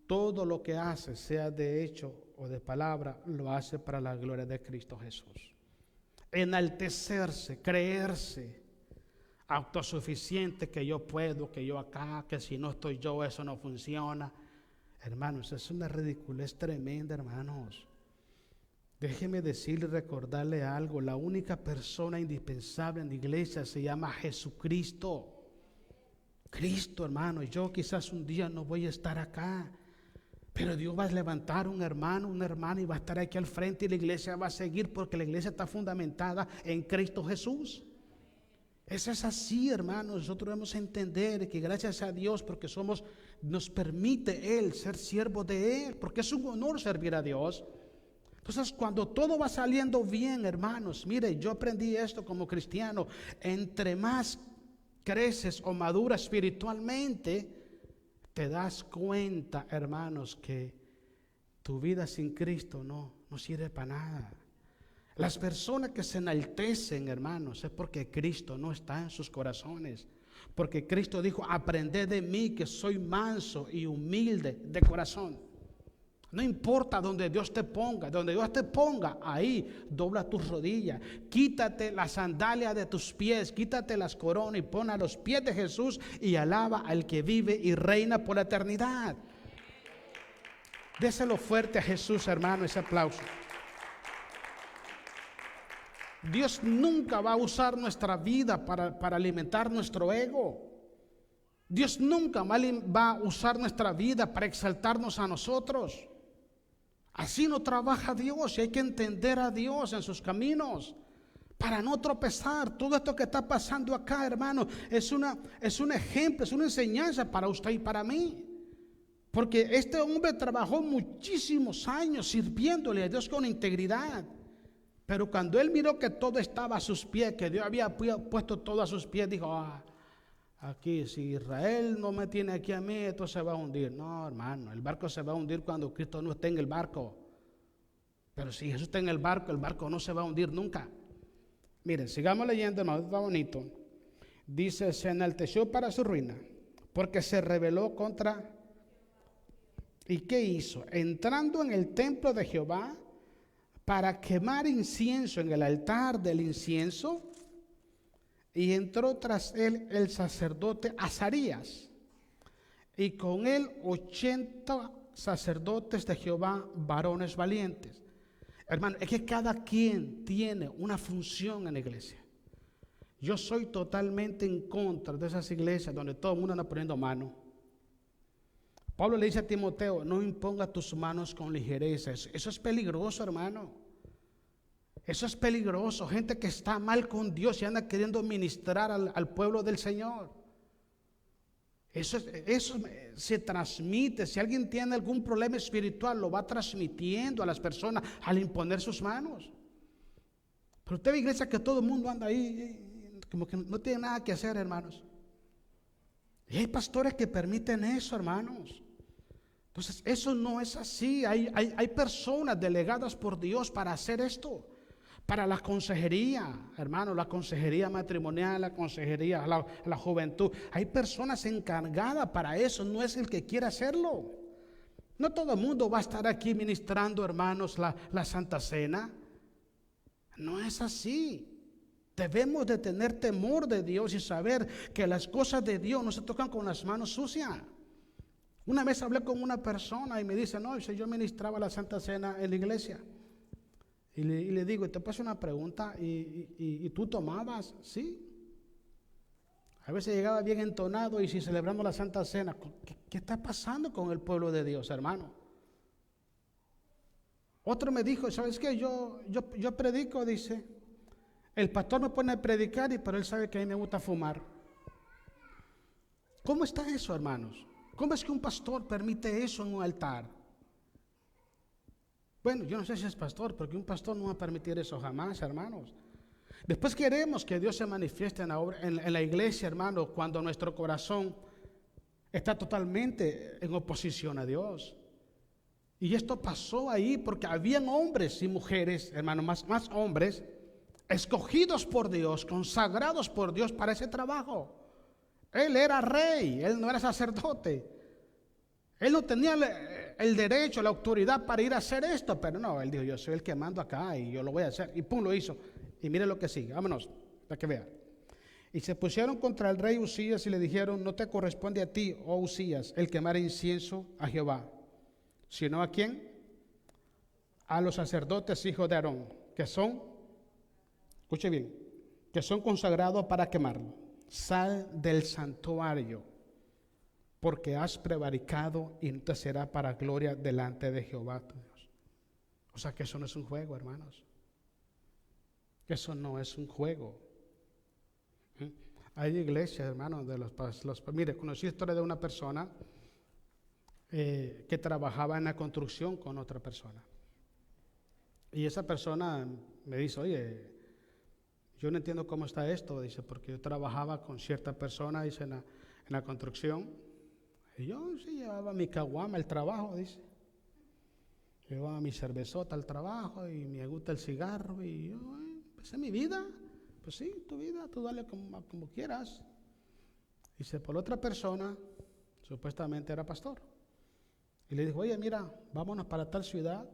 todo lo que hace, sea de hecho o de palabra, lo hace para la gloria de Cristo Jesús. Enaltecerse, creerse autosuficiente, que yo puedo, que yo acá, que si no estoy yo eso no funciona. Hermanos, es una ridiculez tremenda, hermanos. Déjeme decirle y recordarle algo. La única persona indispensable en la iglesia se llama Jesucristo. Cristo, hermano, yo quizás un día no voy a estar acá, pero Dios va a levantar un hermano, una hermana y va a estar aquí al frente y la iglesia va a seguir porque la iglesia está fundamentada en Cristo Jesús. Eso es así, hermanos. Nosotros debemos entender que gracias a Dios, porque nos permite Él ser siervos de Él, porque es un honor servir a Dios. Entonces, cuando todo va saliendo bien, hermanos, mire, yo aprendí esto como cristiano: entre más creces o maduras espiritualmente, te das cuenta, hermanos, que tu vida sin Cristo no sirve para nada. Las personas que se enaltecen, hermanos, es porque Cristo no está en sus corazones. Porque Cristo dijo: aprended de mí que soy manso y humilde de corazón. No importa donde Dios te ponga, ahí dobla tus rodillas. Quítate la sandalia de tus pies, quítate las coronas y pon a los pies de Jesús y alaba al que vive y reina por la eternidad. Déselo fuerte a Jesús, hermano, ese aplauso. Dios nunca va a usar nuestra vida para alimentar nuestro ego. Dios nunca va a usar nuestra vida para exaltarnos a nosotros. Así no trabaja Dios, y hay que entender a Dios en sus caminos para no tropezar. Todo esto que está pasando acá, hermano, es un ejemplo, es una enseñanza para usted y para mí. Porque este hombre trabajó muchísimos años sirviéndole a Dios con integridad. Pero cuando él miró que todo estaba a sus pies, que Dios había puesto todo a sus pies, dijo: aquí, si Israel no me tiene aquí a mí, esto se va a hundir. No, hermano, el barco se va a hundir cuando Cristo no esté en el barco. Pero si Jesús está en el barco no se va a hundir nunca. Miren, sigamos leyendo, hermano, está bonito. Dice: se enalteció para su ruina, porque se rebeló contra... ¿Y qué hizo? Entrando en el templo de Jehová para quemar incienso en el altar del incienso, y entró tras él el sacerdote Azarías, y con él 80 sacerdotes de Jehová, varones valientes. Hermano, es que cada quien tiene una función en la iglesia. Yo soy totalmente en contra de esas iglesias donde todo el mundo anda poniendo mano. Pablo le dice a Timoteo: no imponga tus manos con ligereza. Eso es peligroso, hermano. Eso es peligroso. Gente que está mal con Dios y anda queriendo ministrar al pueblo del Señor. Eso se transmite. Si alguien tiene algún problema espiritual, lo va transmitiendo a las personas al imponer sus manos. Pero usted ve iglesia que todo el mundo anda ahí como que no tiene nada que hacer, hermanos. Y hay pastores que permiten eso, hermanos. Entonces, eso no es así. Hay personas delegadas por Dios para hacer esto. Para la consejería, hermano, la consejería matrimonial, la consejería, la juventud. Hay personas encargadas para eso, no es el que quiera hacerlo. No todo el mundo va a estar aquí ministrando, hermanos, la Santa Cena. No es así. Debemos de tener temor de Dios y saber que las cosas de Dios no se tocan con las manos sucias. Una vez hablé con una persona y me dice: no, yo ministraba la Santa Cena en la iglesia. Y le digo: te paso una pregunta, ¿y tú tomabas? Sí. A veces llegaba bien entonado, y si celebramos la Santa Cena, ¿qué está pasando con el pueblo de Dios, hermano? Otro me dijo: ¿sabes qué? Yo predico, dice. El pastor me pone a predicar, pero él sabe que a mí me gusta fumar. ¿Cómo está eso, hermanos? ¿Cómo es que un pastor permite eso en un altar? Bueno, yo no sé si es pastor, porque un pastor no va a permitir eso jamás, hermanos. Después queremos que Dios se manifieste en la iglesia, hermanos, cuando nuestro corazón está totalmente en oposición a Dios. Y esto pasó ahí porque habían hombres y mujeres, hermanos, más hombres, escogidos por Dios, consagrados por Dios para ese trabajo. Él era rey, él no era sacerdote. Él no tenía el derecho, la autoridad para ir a hacer esto, pero no, él dijo: yo soy el que mando acá y yo lo voy a hacer. Y pum, lo hizo. Y mire lo que sigue, vámonos, para que vea. Y se pusieron contra el rey Usías y le dijeron: no te corresponde a ti, oh Usías, el quemar incienso a Jehová, sino ¿a quién? A los sacerdotes hijos de Aarón, que son, escuche bien, que son consagrados para quemarlo. Sal del santuario. porque has prevaricado y no te será para gloria delante de Jehová tu Dios. O sea que eso no es un juego, hermanos. Eso no es un juego. Hay iglesias, hermanos, mire, conocí la historia de una persona que trabajaba en la construcción con otra persona. Y esa persona me dice, oye, yo no entiendo cómo está esto, dice, porque yo trabajaba con cierta persona, dice, en la construcción, y yo sí llevaba mi caguama al trabajo, dice. Llevaba mi cervezota al trabajo y me gusta el cigarro y yo, pues es mi vida. Pues sí, tu vida, tú dale como quieras. Dice, por otra persona, supuestamente era pastor. Y le dijo, oye, mira, vámonos para tal ciudad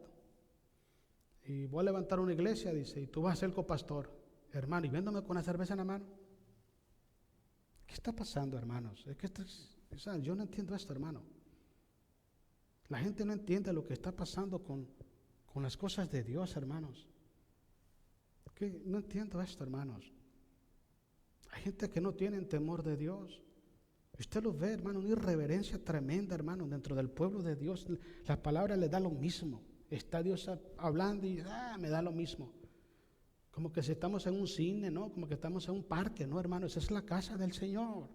y voy a levantar una iglesia, dice, y tú vas a ser copastor. Hermano, y viéndome con una cerveza en la mano. ¿Qué está pasando, hermanos? Es que yo no entiendo esto, hermano. La gente no entiende lo que está pasando con las cosas de Dios, hermanos. No entiendo esto, hermanos. Hay gente que no tiene temor de Dios. Usted lo ve, hermano, una irreverencia tremenda, hermano, dentro del pueblo de Dios. La palabra le da lo mismo. Está Dios hablando y me da lo mismo. Como que si estamos en un cine, ¿no? Como que estamos en un parque, ¿no, hermano? Esa es la casa del Señor.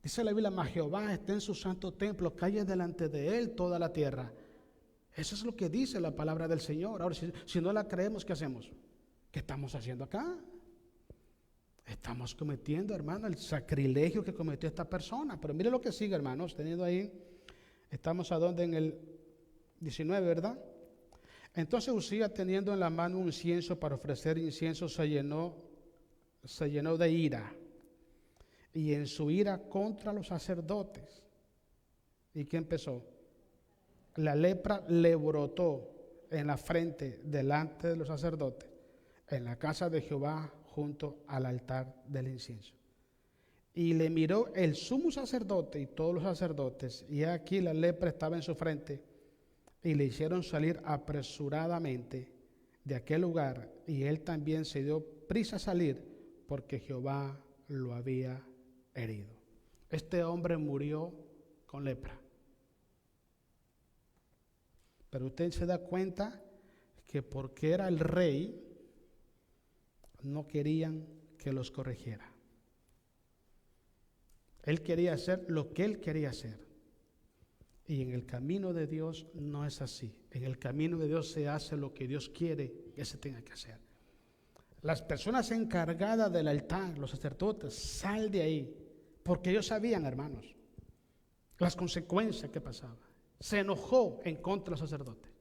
Dice la Biblia, mas Jehová está en su santo templo, calle delante de él toda la tierra. Eso es lo que dice la palabra del Señor. Ahora, si no la creemos, ¿qué hacemos? ¿Qué estamos haciendo acá? Estamos cometiendo, hermano, el sacrilegio que cometió esta persona. Pero mire lo que sigue, hermanos, teniendo ahí, estamos a donde en el 19, ¿verdad? Entonces Usías, teniendo en la mano un incienso para ofrecer incienso, se llenó de ira. Y en su ira contra los sacerdotes. ¿Y qué empezó? La lepra le brotó en la frente delante de los sacerdotes, en la casa de Jehová, junto al altar del incienso. Y le miró el sumo sacerdote y todos los sacerdotes, y aquí la lepra estaba en su frente, y le hicieron salir apresuradamente de aquel lugar, y él también se dio prisa a salir, porque Jehová lo había herido. Este hombre murió con lepra. Pero usted se da cuenta que porque era el rey, no querían que los corrigiera. Él quería hacer lo que él quería hacer. Y en el camino de Dios no es así. En el camino de Dios se hace lo que Dios quiere que se tenga que hacer. Las personas encargadas del altar, los sacerdotes, sal de ahí. Porque ellos sabían, hermanos, las consecuencias que pasaban. Se enojó en contra de los sacerdotes.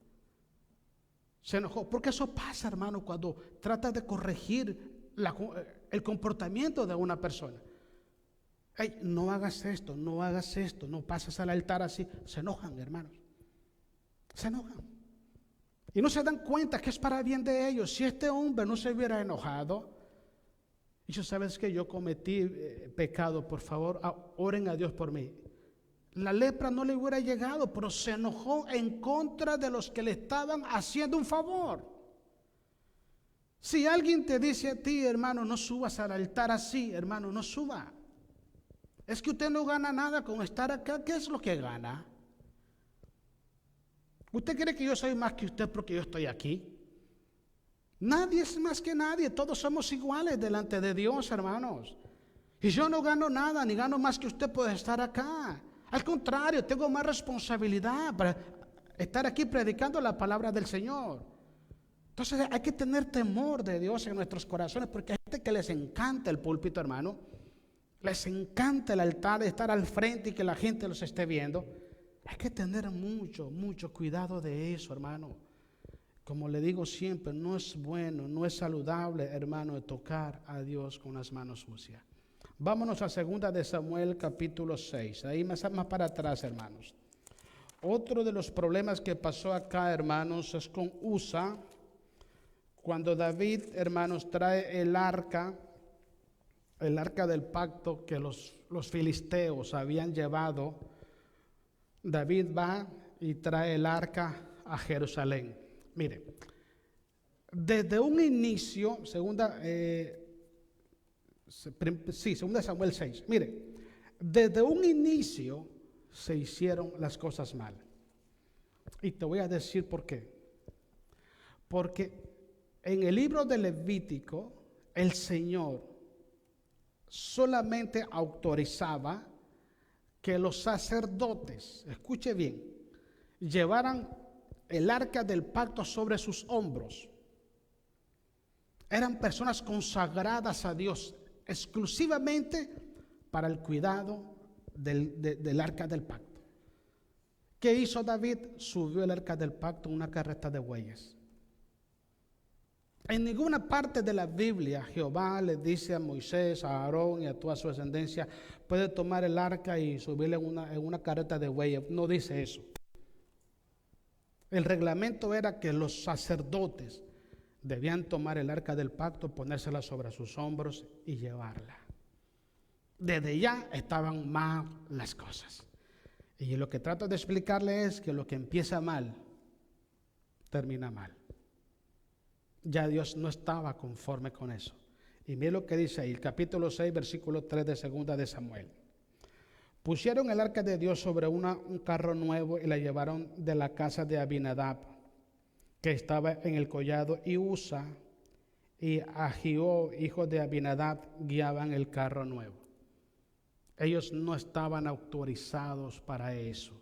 Se enojó. Porque eso pasa, hermano, cuando trata de corregir el comportamiento de una persona. Hey, no hagas esto, no pases al altar así. Se enojan, hermanos. Se enojan. Y no se dan cuenta que es para bien de ellos. Si este hombre no se hubiera enojado, y yo sabes que yo cometí pecado, por favor, oren a Dios por mí. La lepra no le hubiera llegado, pero se enojó en contra de los que le estaban haciendo un favor. Si alguien te dice a ti, hermano, no subas al altar así, hermano, no suba. Es que usted no gana nada con estar acá. ¿Qué es lo que gana? ¿Usted cree que yo soy más que usted porque yo estoy aquí? Nadie es más que nadie. Todos somos iguales delante de Dios, hermanos. Y yo no gano nada, ni gano más que usted por estar acá. Al contrario, tengo más responsabilidad para estar aquí predicando la palabra del Señor. Entonces hay que tener temor de Dios en nuestros corazones, porque hay gente que les encanta el púlpito, hermano. Les encanta el altar, estar al frente y que la gente los esté viendo. Hay que tener mucho cuidado de eso, hermano. Como le digo siempre, no es bueno, no es saludable, hermano, tocar a Dios con las manos sucias. Vámonos a 2 de Samuel capítulo 6. Ahí más para atrás, hermanos. Otro de los problemas que pasó acá, hermanos, es con Usa. Cuando David, hermanos, trae el arca del pacto que los filisteos habían llevado, David va y trae el arca a Jerusalén. Mire, desde un inicio, 2 Samuel 6, mire, desde un inicio se hicieron las cosas mal. Y te voy a decir por qué. Porque en el libro de Levítico, el Señor solamente autorizaba que los sacerdotes, escuche bien, llevaran el arca del pacto sobre sus hombros. Eran personas consagradas a Dios exclusivamente para el cuidado del arca del pacto. ¿Qué hizo David? Subió el arca del pacto en una carreta de bueyes. En ninguna parte de la Biblia Jehová le dice a Moisés, a Aarón y a toda su descendencia, puede tomar el arca y subirle en una carreta de bueyes. No dice eso. El reglamento era que los sacerdotes debían tomar el arca del pacto, ponérsela sobre sus hombros y llevarla. Desde ya estaban mal las cosas. Y lo que trato de explicarle es que lo que empieza mal, termina mal. Ya Dios no estaba conforme con eso. Y mire lo que dice ahí, el capítulo 6, versículo 3 de segunda de Samuel. Pusieron el arca de Dios sobre un carro nuevo y la llevaron de la casa de Abinadab, que estaba en el collado, y Usa y Ahío, hijo de Abinadab, guiaban el carro nuevo. Ellos no estaban autorizados para eso,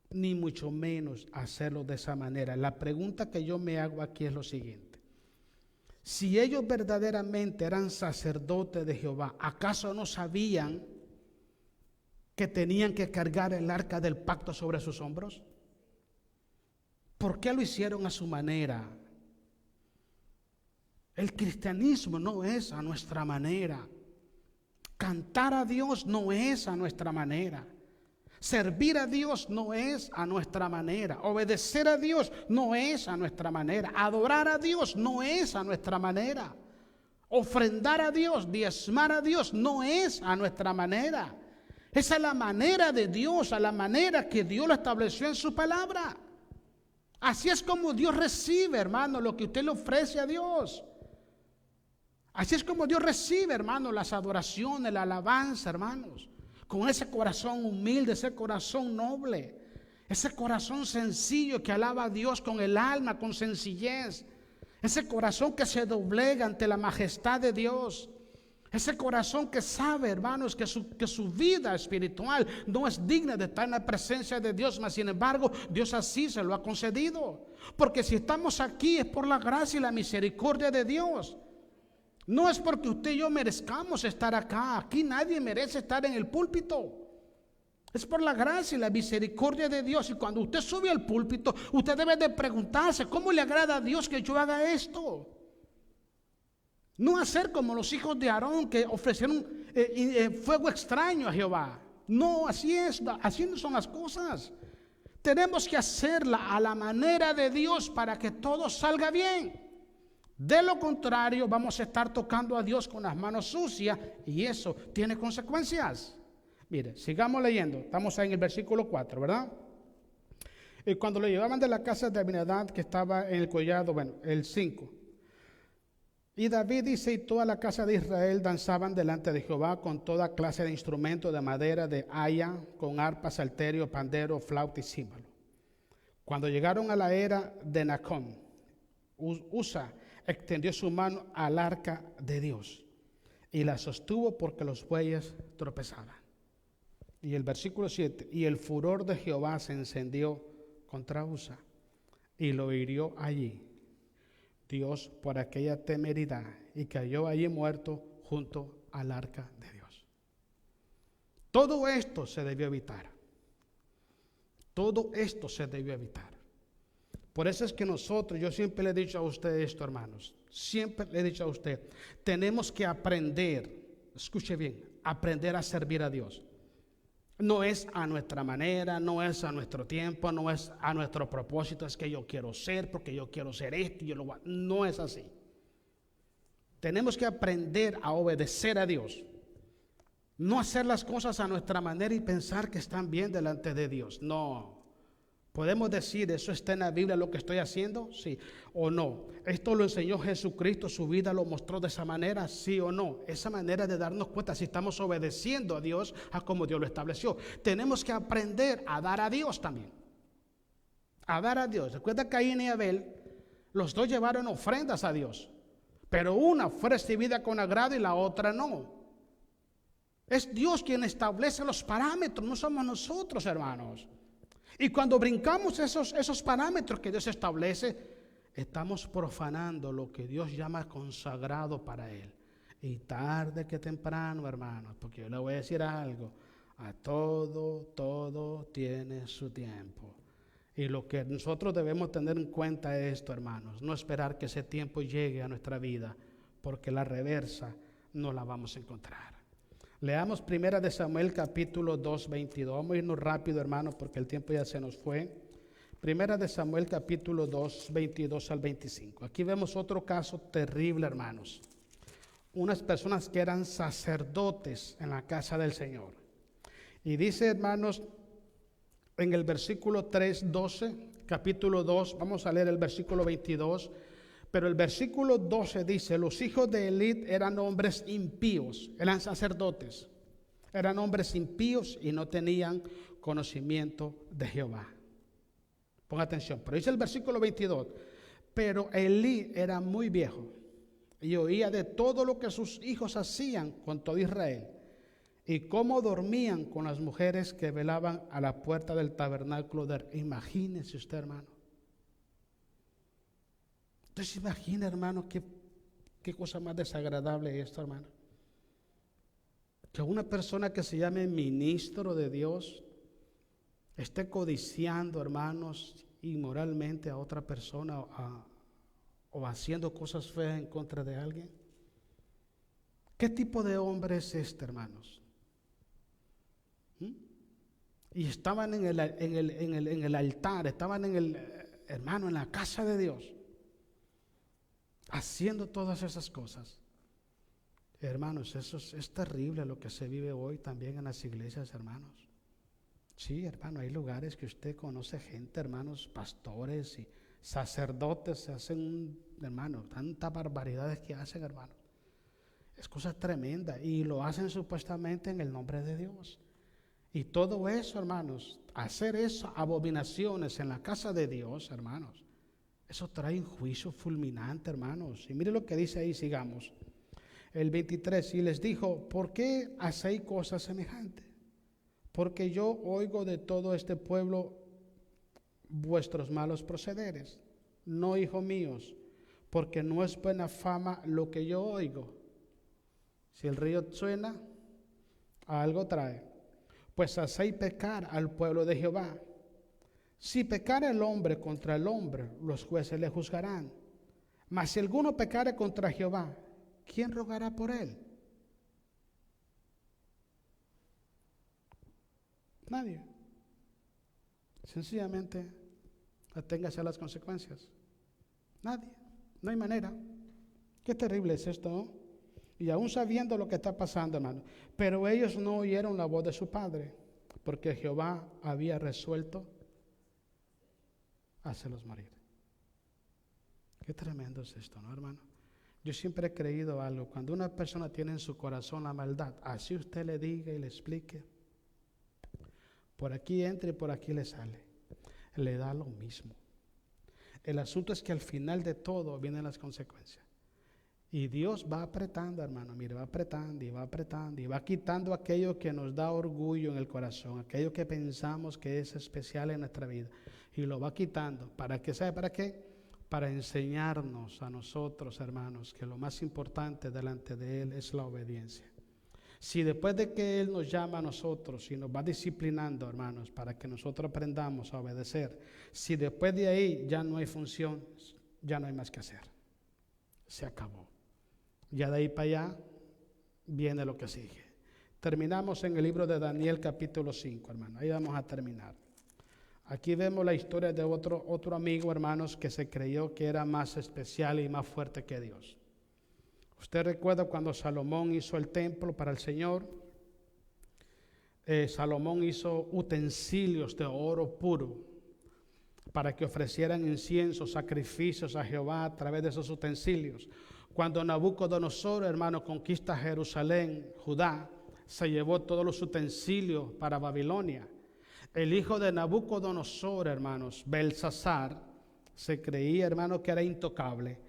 ni mucho menos hacerlo de esa manera. La pregunta que yo me hago aquí es lo siguiente: si ellos verdaderamente eran sacerdotes de Jehová, ¿acaso no sabían que tenían que cargar el arca del pacto sobre sus hombros? ¿Por qué lo hicieron a su manera? El cristianismo no es a nuestra manera. Cantar a Dios no es a nuestra manera. Servir a Dios no es a nuestra manera. Obedecer a Dios no es a nuestra manera. Adorar a Dios no es a nuestra manera. Ofrendar a Dios, diezmar a Dios no es a nuestra manera. Esa es la manera de Dios, a la manera que Dios lo estableció en su palabra. Así es como Dios recibe, hermano, lo que usted le ofrece a Dios. Así es como Dios recibe, hermano, las adoraciones, la alabanza, hermanos. Con ese corazón humilde, ese corazón noble, ese corazón sencillo que alaba a Dios con el alma, con sencillez. Ese corazón que se doblega ante la majestad de Dios. Ese corazón que sabe, hermanos, que su vida espiritual no es digna de estar en la presencia de Dios, mas sin embargo, Dios así se lo ha concedido. Porque si estamos aquí es por la gracia y la misericordia de Dios. No es porque usted y yo merezcamos estar acá. Aquí nadie merece estar en el púlpito. Es por la gracia y la misericordia de Dios. Y cuando usted sube al púlpito, usted debe de preguntarse, ¿cómo le agrada a Dios que yo haga esto? No hacer como los hijos de Aarón que ofrecieron fuego extraño a Jehová. No, así no son las cosas. Tenemos que hacerla a la manera de Dios para que todo salga bien. De lo contrario, vamos a estar tocando a Dios con las manos sucias y eso tiene consecuencias. Mire, sigamos leyendo. Estamos ahí en el versículo 4, ¿verdad? Y cuando lo llevaban de la casa de Abinadab, que estaba en el collado, el 5. Y David dice, y toda la casa de Israel danzaban delante de Jehová con toda clase de instrumentos de madera, de haya, con arpa, salterio, pandero, flauta y címbalo. Cuando llegaron a la era de Nacón, Usa extendió su mano al arca de Dios y la sostuvo porque los bueyes tropezaban. Y el versículo 7, y el furor de Jehová se encendió contra Usa y lo hirió allí Dios por aquella temeridad y cayó allí muerto junto al arca de Dios. Todo esto se debió evitar. Todo esto se debió evitar. Por eso es que nosotros, yo siempre le he dicho a usted esto, hermanos, siempre le he dicho a usted, tenemos que aprender, escuche bien, aprender a servir a Dios. No es a nuestra manera, no es a nuestro tiempo, no es a nuestro propósito, es que yo quiero ser, porque yo quiero ser esto, no es así. Tenemos que aprender a obedecer a Dios, no hacer las cosas a nuestra manera y pensar que están bien delante de Dios, no. ¿Podemos decir, eso está en la Biblia lo que estoy haciendo? Sí o no. ¿Esto lo enseñó Jesucristo, su vida lo mostró de esa manera? Sí o no. Esa manera de darnos cuenta si estamos obedeciendo a Dios a como Dios lo estableció. Tenemos que aprender a dar a Dios también. A dar a Dios. Recuerda que Caín y Abel, los dos llevaron ofrendas a Dios, pero una fue recibida con agrado y la otra no. Es Dios quien establece los parámetros, no somos nosotros, hermanos. Y cuando brincamos esos parámetros que Dios establece, estamos profanando lo que Dios llama consagrado para Él. Y tarde que temprano, hermanos, porque yo le voy a decir algo, a todo tiene su tiempo. Y lo que nosotros debemos tener en cuenta es esto, hermanos, no esperar que ese tiempo llegue a nuestra vida, porque la reversa no la vamos a encontrar. Leamos 1 Samuel capítulo 2, 22. Vamos a irnos rápido, hermanos, porque el tiempo ya se nos fue. 1 Samuel capítulo 2, 22 al 25. Aquí vemos otro caso terrible, hermanos. Unas personas que eran sacerdotes en la casa del Señor. Y dice, hermanos, en el versículo 3, 12, capítulo 2, vamos a leer el versículo 22. Pero el versículo 12 dice, los hijos de Elí eran hombres impíos, eran sacerdotes, eran hombres impíos y no tenían conocimiento de Jehová. Ponga atención, pero dice el versículo 22, pero Elí era muy viejo y oía de todo lo que sus hijos hacían con todo Israel y cómo dormían con las mujeres que velaban a la puerta del tabernáculo de... Imagínese usted, hermano. Entonces imagina, hermano, qué cosa más desagradable esto, hermano. Que una persona que se llame ministro de Dios esté codiciando, hermanos, inmoralmente a otra persona o haciendo cosas feas en contra de alguien. ¿Qué tipo de hombre es este, hermanos? Y estaban en el altar, estaban hermano, en la casa de Dios, haciendo todas esas cosas. Hermanos, eso es terrible lo que se vive hoy también en las iglesias, hermanos. Sí, hermano, hay lugares que usted conoce gente, hermanos, pastores y sacerdotes, se hacen, hermano, tantas barbaridades que hacen, hermano. Es cosa tremenda y lo hacen supuestamente en el nombre de Dios. Y todo eso, hermanos, hacer eso, abominaciones en la casa de Dios, hermanos, eso trae un juicio fulminante, hermanos. Y mire lo que dice ahí, sigamos. El 23, y les dijo, ¿por qué hacéis cosas semejantes? Porque yo oigo de todo este pueblo vuestros malos procederes. No, hijos míos, porque no es buena fama lo que yo oigo. Si el río suena, algo trae. Pues hacéis pecar al pueblo de Jehová. Si pecare el hombre contra el hombre, los jueces le juzgarán. Mas si alguno pecare contra Jehová, ¿quién rogará por él? Nadie. Sencillamente, aténgase a las consecuencias. Nadie. No hay manera. Qué terrible es esto, ¿no? Y aún sabiendo lo que está pasando, hermano. Pero ellos no oyeron la voz de su padre, porque Jehová había resuelto hacerlos morir. Qué tremendo es esto, ¿no, hermano? Yo siempre he creído algo. Cuando una persona tiene en su corazón la maldad, así usted le diga y le explique, por aquí entra y por aquí le sale, le da lo mismo. El asunto es que al final de todo vienen las consecuencias. Y Dios va apretando, hermano, mire, va apretando y va apretando y va quitando aquello que nos da orgullo en el corazón, aquello que pensamos que es especial en nuestra vida, y lo va quitando. ¿Para qué? ¿Sabe para qué? Para enseñarnos a nosotros, hermanos, que lo más importante delante de Él es la obediencia. Si después de que Él nos llama a nosotros y nos va disciplinando, hermanos, para que nosotros aprendamos a obedecer, si después de ahí ya no hay función, ya no hay más que hacer. Se acabó. Ya de ahí para allá viene lo que sigue. Terminamos en el libro de Daniel capítulo 5, hermano. Ahí vamos a terminar. Aquí vemos la historia de otro amigo, hermanos, que se creyó que era más especial y más fuerte que Dios. Usted recuerda cuando Salomón hizo el templo para el Señor. Salomón hizo utensilios de oro puro. para que ofrecieran incienso, sacrificios a Jehová a través de esos utensilios. Cuando Nabucodonosor, hermano, conquista Jerusalén, Judá, se llevó todos los utensilios para Babilonia. El hijo de Nabucodonosor, hermanos, Belsasar, se creía, hermano, que era intocable,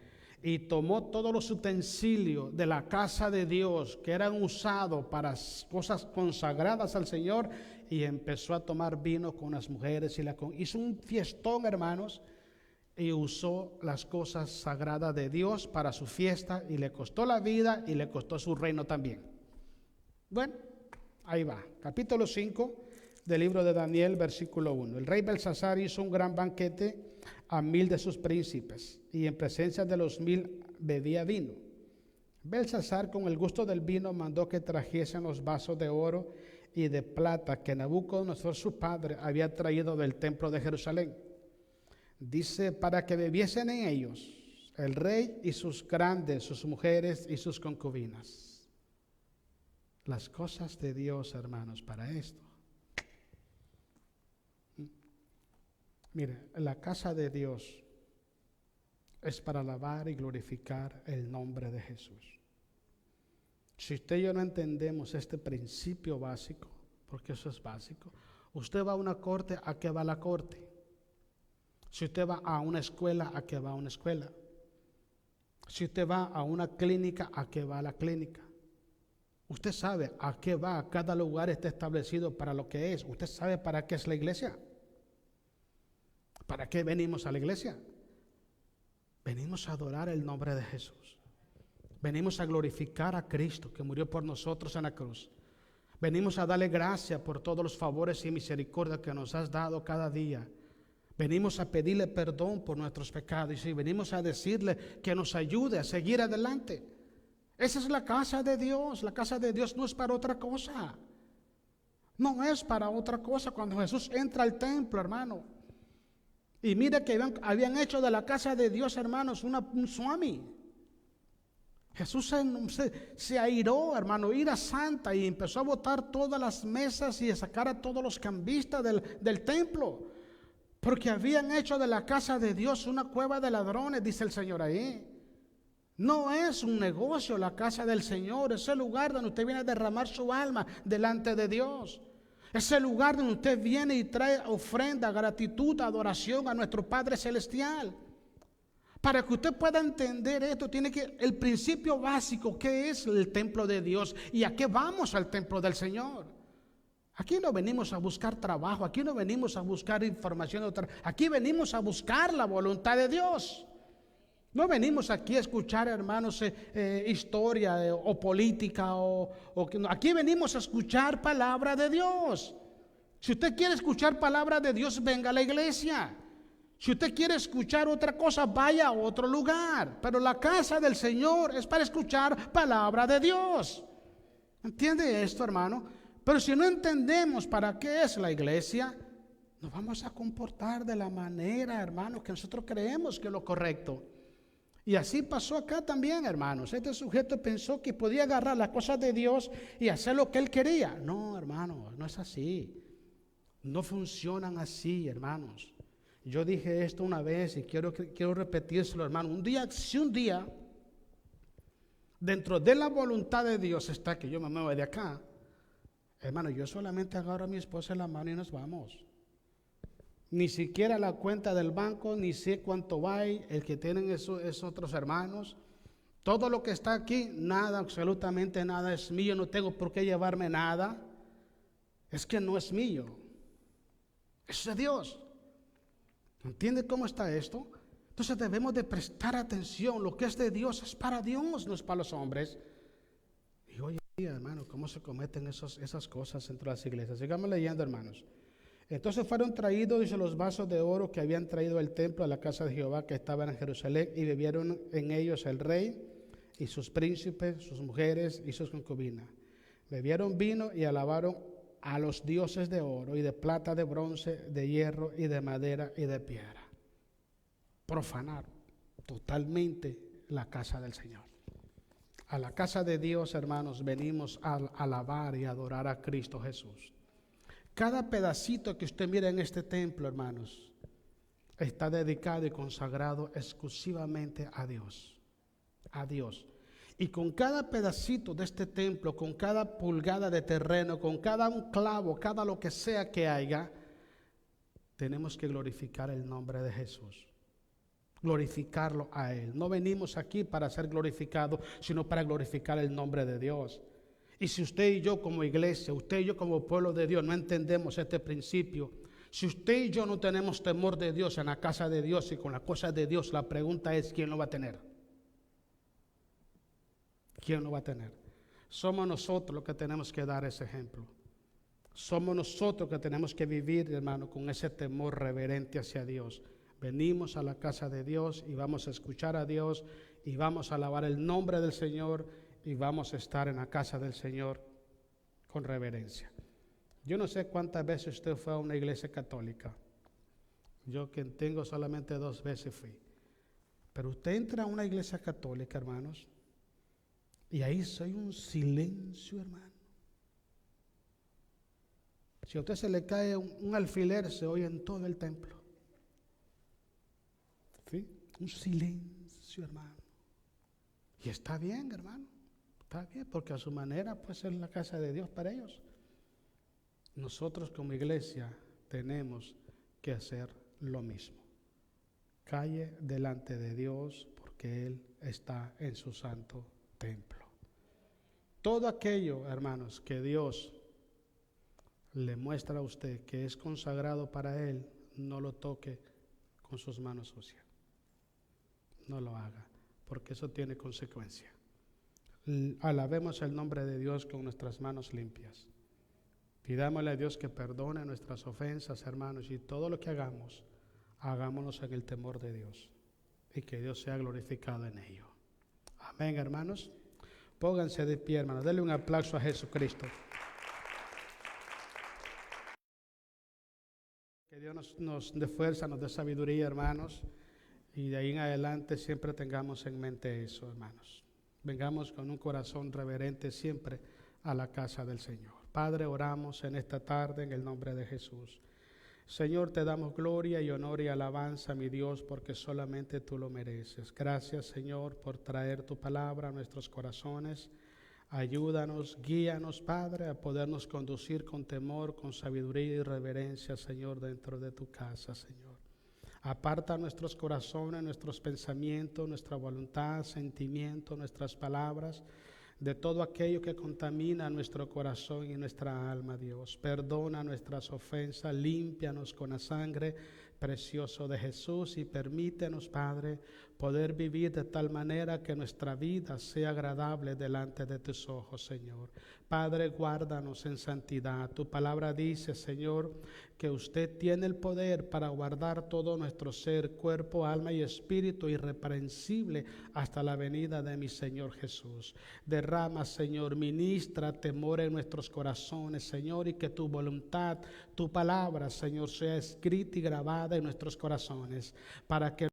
y tomó todos los utensilios de la casa de Dios que eran usados para cosas consagradas al Señor, y empezó a tomar vino con las mujeres y hizo un fiestón, hermanos, y usó las cosas sagradas de Dios para su fiesta, y le costó la vida y le costó su reino también. Bueno, ahí va, capítulo 5 del libro de Daniel, versículo 1. El rey Belsasar hizo un gran banquete a 1000 de sus príncipes, y en presencia de los 1000 bebía vino. Belsasar, con el gusto del vino, mandó que trajesen los vasos de oro y de plata que Nabucodonosor su padre había traído del templo de Jerusalén. Dice, para que bebiesen en ellos el rey y sus grandes, sus mujeres y sus concubinas. Las cosas de Dios, hermanos, para esto. Mire, la casa de Dios es para alabar y glorificar el nombre de Jesús. Si usted y yo no entendemos este principio básico, porque eso es básico, usted va a una corte, ¿a qué va la corte? Si usted va a una escuela, ¿a qué va a una escuela? Si usted va a una clínica, ¿a qué va a la clínica? Usted sabe a qué va, cada lugar está establecido para lo que es. Usted sabe para qué es la iglesia. ¿Para qué venimos a la iglesia? Venimos a adorar el nombre de Jesús. Venimos a glorificar a Cristo que murió por nosotros en la cruz. Venimos a darle gracias por todos los favores y misericordia que nos has dado cada día. Venimos a pedirle perdón por nuestros pecados y venimos a decirle que nos ayude a seguir adelante. Esa es la casa de Dios. La casa de Dios no es para otra cosa. No es para otra cosa. Cuando Jesús entra al templo, hermano, y mira que habían hecho de la casa de Dios, hermanos, un swami. Jesús se airó, hermano, ira santa, y empezó a botar todas las mesas y a sacar a todos los cambistas del templo, porque habían hecho de la casa de Dios una cueva de ladrones, dice el Señor ahí. No es un negocio la casa del Señor, es el lugar donde usted viene a derramar su alma delante de Dios. Es el lugar donde usted viene y trae ofrenda, gratitud, adoración a nuestro Padre Celestial. Para que usted pueda entender esto, tiene que el principio básico, ¿qué es el templo de Dios? ¿Y a qué vamos al templo del Señor? Aquí no venimos a buscar trabajo, aquí no venimos a buscar información, aquí venimos a buscar la voluntad de Dios. No venimos aquí a escuchar, hermanos, historia o política, aquí venimos a escuchar palabra de Dios. Si usted quiere escuchar palabra de Dios, venga a la iglesia. Si usted quiere escuchar otra cosa, vaya a otro lugar. Pero la casa del Señor es para escuchar palabra de Dios. ¿Entiende esto, hermano? Pero si no entendemos para qué es la iglesia, nos vamos a comportar de la manera, hermanos, que nosotros creemos que es lo correcto. Y así pasó acá también, hermanos. Este sujeto pensó que podía agarrar las cosas de Dios y hacer lo que él quería. No, hermano, no es así. No funcionan así, hermanos. Yo dije esto una vez y quiero repetírselo, hermano. Si un día, dentro de la voluntad de Dios está que yo me mueva de acá, hermano, yo solamente agarro a mi esposa en la mano y nos vamos. Ni siquiera la cuenta del banco, ni sé cuánto va, el que tienen esos otros hermanos. Todo lo que está aquí, nada, absolutamente nada es mío, no tengo por qué llevarme nada. Es que no es mío. Eso es de Dios. ¿Entiende cómo está esto? Entonces debemos de prestar atención. Lo que es de Dios es para Dios, no es para los hombres. Y hoy en día, hermano, ¿cómo se cometen esas cosas entre las iglesias? Sigamos leyendo, hermanos. Entonces fueron traídos, dice, los vasos de oro que habían traído del templo a la casa de Jehová que estaba en Jerusalén, y bebieron en ellos el rey y sus príncipes, sus mujeres y sus concubinas. Bebieron vino y alabaron a los dioses de oro y de plata, de bronce, de hierro y de madera y de piedra. Profanaron totalmente la casa del Señor. A la casa de Dios, hermanos, venimos a alabar y adorar a Cristo Jesús. Cada pedacito que usted mira en este templo, hermanos, está dedicado y consagrado exclusivamente a Dios. A Dios. Y con cada pedacito de este templo, con cada pulgada de terreno, con cada un clavo, cada lo que sea que haya, tenemos que glorificar el nombre de Jesús. Glorificarlo a Él. No venimos aquí para ser glorificados, sino para glorificar el nombre de Dios. Y si usted y yo como iglesia, usted y yo como pueblo de Dios no entendemos este principio, si usted y yo no tenemos temor de Dios en la casa de Dios y con las cosas de Dios, la pregunta es, ¿quién lo va a tener? ¿Quién lo va a tener? Somos nosotros los que tenemos que dar ese ejemplo. Somos nosotros que tenemos que vivir, hermano, con ese temor reverente hacia Dios. Venimos a la casa de Dios y vamos a escuchar a Dios y vamos a alabar el nombre del Señor y vamos a estar en la casa del Señor con reverencia. Yo no sé cuántas veces usted fue a una iglesia católica. Yo que tengo solamente 2 veces fui. Pero usted entra a una iglesia católica, hermanos, y ahí soy un silencio, hermano. Si a usted se le cae un alfiler, se oye en todo el templo. ¿Sí? Un silencio, hermano. Y está bien, hermano. Está bien, porque a su manera puede ser la casa de Dios para ellos. Nosotros como iglesia tenemos que hacer lo mismo. Calle delante de Dios porque Él está en su santo templo. Todo aquello, hermanos, que Dios le muestra a usted que es consagrado para Él, no lo toque con sus manos sucias. No lo haga, porque eso tiene consecuencia. Alabemos el nombre de Dios con nuestras manos limpias. Pidámosle a Dios que perdone nuestras ofensas, hermanos, y todo lo que hagamos, hagámonos en el temor de Dios y que Dios sea glorificado en ello. Amén, hermanos. Pónganse de pie, hermanos. Denle un aplauso a Jesucristo. Que Dios nos dé fuerza, nos dé sabiduría, hermanos, y de ahí en adelante siempre tengamos en mente eso, hermanos. Vengamos con un corazón reverente siempre a la casa del Señor. Padre, oramos en esta tarde en el nombre de Jesús. Señor, te damos gloria y honor y alabanza, mi Dios, porque solamente tú lo mereces. Gracias, Señor, por traer tu palabra a nuestros corazones. Ayúdanos, guíanos, Padre, a podernos conducir con temor, con sabiduría y reverencia, Señor, dentro de tu casa, Señor. Aparta nuestros corazones, nuestros pensamientos, nuestra voluntad, sentimientos, nuestras palabras, de todo aquello que contamina nuestro corazón y nuestra alma, Dios. Perdona nuestras ofensas, límpianos con la sangre preciosa de Jesús y permítenos, Padre, poder vivir de tal manera que nuestra vida sea agradable delante de tus ojos, Señor. Padre, guárdanos en santidad. Tu palabra dice, Señor, que usted tiene el poder para guardar todo nuestro ser, cuerpo, alma y espíritu irreprensible hasta la venida de mi Señor Jesús. Derrama, Señor, ministra temor en nuestros corazones, Señor, y que tu voluntad, tu palabra, Señor, sea escrita y grabada en nuestros corazones, para que